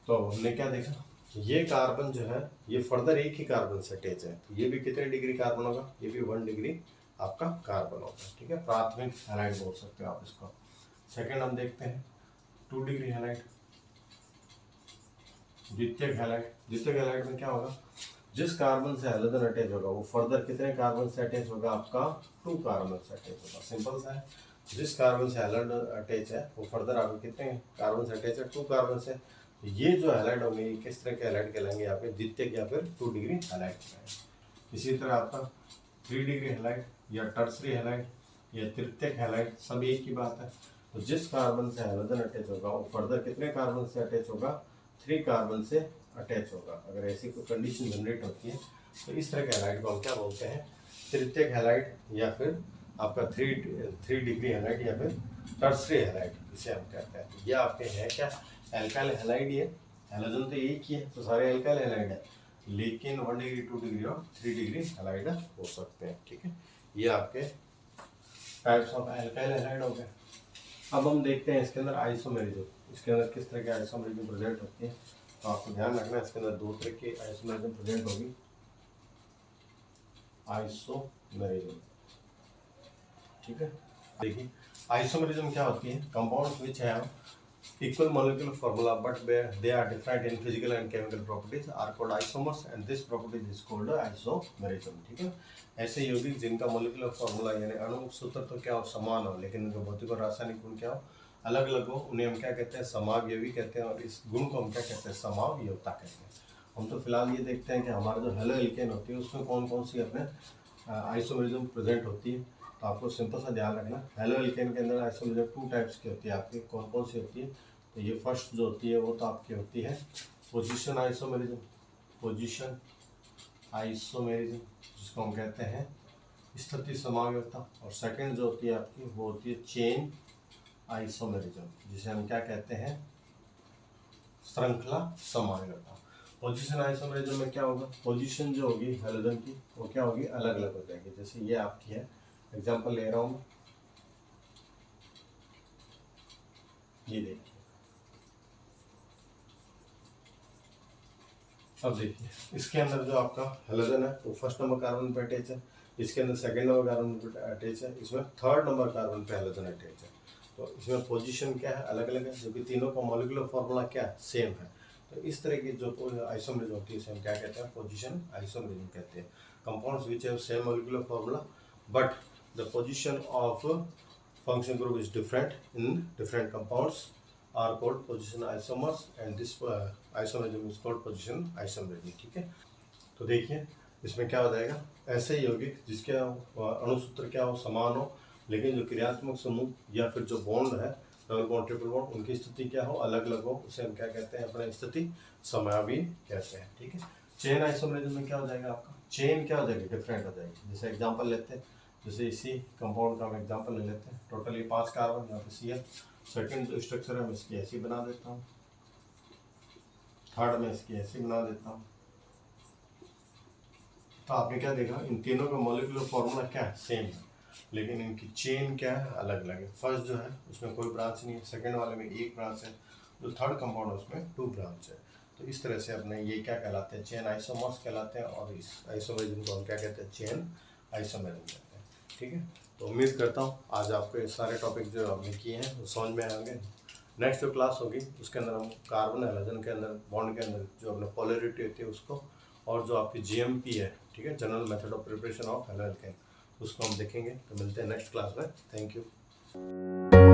तो हमने क्या देखा, ये कार्बन जो है ये फर्दर एक ही कार्बन से अटैच है, तो ये भी कितने डिग्री कार्बन होगा, ये भी 1 डिग्री आपका कार्बन होगा। ठीक है, प्राथमिक हैलाइड बोल सकते हो आप इसको। सेकेंड हम देखते हैं 2 डिग्री हैलाइड, द्वितीयक हैलाइड। द्वितीयक हैलाइड में क्या होगा, जिस कार्बन से हैलोजन अटैच होगा वो फर्दर कितने कार्बन से अटैच होगा, आपका 2 कार्बन से अटैच होगा। सिंपल सा है, जिस कार्बन से हैलोजन अटैच है वो फर्दर आपको कितने कार्बन से अटैच है, 2 कार्बन से। ये जो हैलाइड होंगे ये किस तरह के हैलाइड कहलाएंगे, आपके द्वितीयक या फिर 2 डिग्री हैलाइड कहलाएंगे। इसी तरह आपका 3 डिग्री हैलाइड या टर्सरी हैलाइड या तृतीयक हैलाइड, सब एक ही बात है। तो जिस कार्बन से हैलोजन अटैच होगा वो फर्दर कितने कार्बन से अटैच होगा, 3 कार्बन से अटैच होगा। अगर ऐसी कोई कंडीशन जनरेट होती है तो इस तरह के हैलाइड को हम क्या बोलते हैं तृतीयक हैलाइड, या फिर आपका 3 डिग्री हैलाइड या फिर टर्सरी हैलाइड इसे हम कहते हैं। ये आपके हैं क्या एल्काइल हैलाइड, ये हैलोजन तो एक ही है तो सारे एल्काइल हैलाइड है, लेकिन 1 डिग्री 2 डिग्री और 3 डिग्री हैलाइड हो सकते हैं। ठीक है, ये आपके टाइप्स ऑफ एल्काइल हैलाइड हो गए। अब हम देखते हैं इसके अंदर आइसोमेरिज्म, इसके अंदर किस तरह के आइसोमेरिज्म प्रेजेंट होती है। तो आपको ध्यान रखना है इसके अंदर 2 तरह की आइसोमेरिज्म प्रेजेंट होगी। आइसोमेरिज्म, ठीक है, देखिए आइसोमेरिज्म क्या होती है, compounds which have equal molecular formula but they are different in physical and chemical properties are called isomers and this property is called isomerism। ठीक है, ऐसे यौगिक जिनका मोलिकुलर फॉर्मूला यानी अणु सूत्र तो क्या हो समान हो, लेकिन उनका भौतिक और रासायनिक गुण क्या हो अलग अलग हो, उन्हें हम क्या कहते हैं समावयवी कहते हैं, और इस गुण को हम क्या कहते हैं समावयवता कहते हैं। हम तो फिलहाल ये देखते हैं कि हमारा जो हेलो एल्केन होती है उसमें कौन कौन सी अपने आइसोमेरिज्म प्रेजेंट होती है। तो आपको सिंपल सा ध्यान रखना, हेलो एल्केन के अंदर आइसोमेरिज्म 2 टाइप्स की होती है आपकी, कौन कौन सी होती है। तो ये फर्स्ट जो होती है वो तो आपकी होती है पोजीशन आइसोमेरिज्म, पोजीशन आइसोमेरिज्म जिसको हम कहते हैं स्थिति समावयवता, और सेकंड जो होती है आपकी वो होती है चेन आइसोमेरिज्म जिसे हम क्या कहते हैं श्रृंखला समावयवता। पोजीशन आइसोमेरिज्म में क्या होगा, पोजीशन जो होगी हैलोजन की वो क्या होगी अलग अलग हो जाएगी। जैसे ये आपकी है, एग्जांपल ले रहा हूँ, ये देखिए, अब देखिए इसके अंदर जो आपका हैलोजन है वो फर्स्ट नंबर कार्बन पे अटैच है, इसके अंदर सेकंड नंबर कार्बन पे अटैच है, इसमें थर्ड नंबर कार्बन पे हैलोजन अटैच है। तो इसमें पोजीशन क्या है अलग अलग है, जो कि तीनों का मॉलिक्यूलर फॉर्मूला क्या है सेम है। तो इस तरह की जो आइसोमेरिज्म होती है इसे हम क्या कहते हैं पोजीशन आइसोमेरिज्म कहते हैं। Compounds which have same molecular formula but the position of function group is different in different compounds are called position isomers and this isomerism is called position isomerism. ठीक है, तो देखिए इसमें क्या हो जाएगा, ऐसे यौगिक जिसके अणुसूत्र क्या हो, समान हो, लेकिन जो क्रियात्मक समूह या फिर जो बॉन्ड है डबल बॉन्ड ट्रिपल बॉन्ड उनकी स्थिति क्या हो, अलग अलग हो, उसे हम क्या कहते हैं, अपने स्थिति समयावी कहते हैं. ठीक है, चेन आइसोमेरिज्म में क्या हो जाएगा, आपका चेन क्या हो जाएगी, डिफरेंट हो जाएगी. जैसे एग्जांपल लेते हैं, जैसे इसी कंपाउंड का हम एग्जांपल ले लेते हैं. टोटली 5 कार्बन, यहाँ पे CH. सेकंड जो स्ट्रक्चर है मैं इसकी ऐसी बना देता हूँ, थर्ड में इसकी ऐसी बना देता हूँ. तो आपने क्या देखा, इन तीनों का मॉलिक्यूलर फॉर्मूला क्या है, सेम है, लेकिन इनकी चेन क्या है, अलग अलग है. फर्स्ट जो है उसमें कोई ब्रांच नहीं है, सेकंड वाले में एक ब्रांच है, जो थर्ड कंपाउंड है उसमें 2 ब्रांच है. तो इस तरह से अपने ये क्या कहलाते हैं, चेन आइसोमर्स कहलाते हैं, और इस आइसोमेरिज्म को हम क्या कहते हैं, चेन आइसोमेरिज्म कहते हैं. ठीक है, तो उम्मीद करता हूँ आज आपको ये सारे टॉपिक जो आपने किए हैं वो समझ में आएंगे. नेक्स्ट जो क्लास होगी उसके अंदर हम कार्बन हैलोजन के अंदर बॉन्ड के अंदर जो अपने पोलैरिटी होती है उसको, और जो आपकी GMP है, ठीक है, general method of preparation of haloalkane, उसको हम देखेंगे. तो मिलते हैं नेक्स्ट क्लास में. Thank you.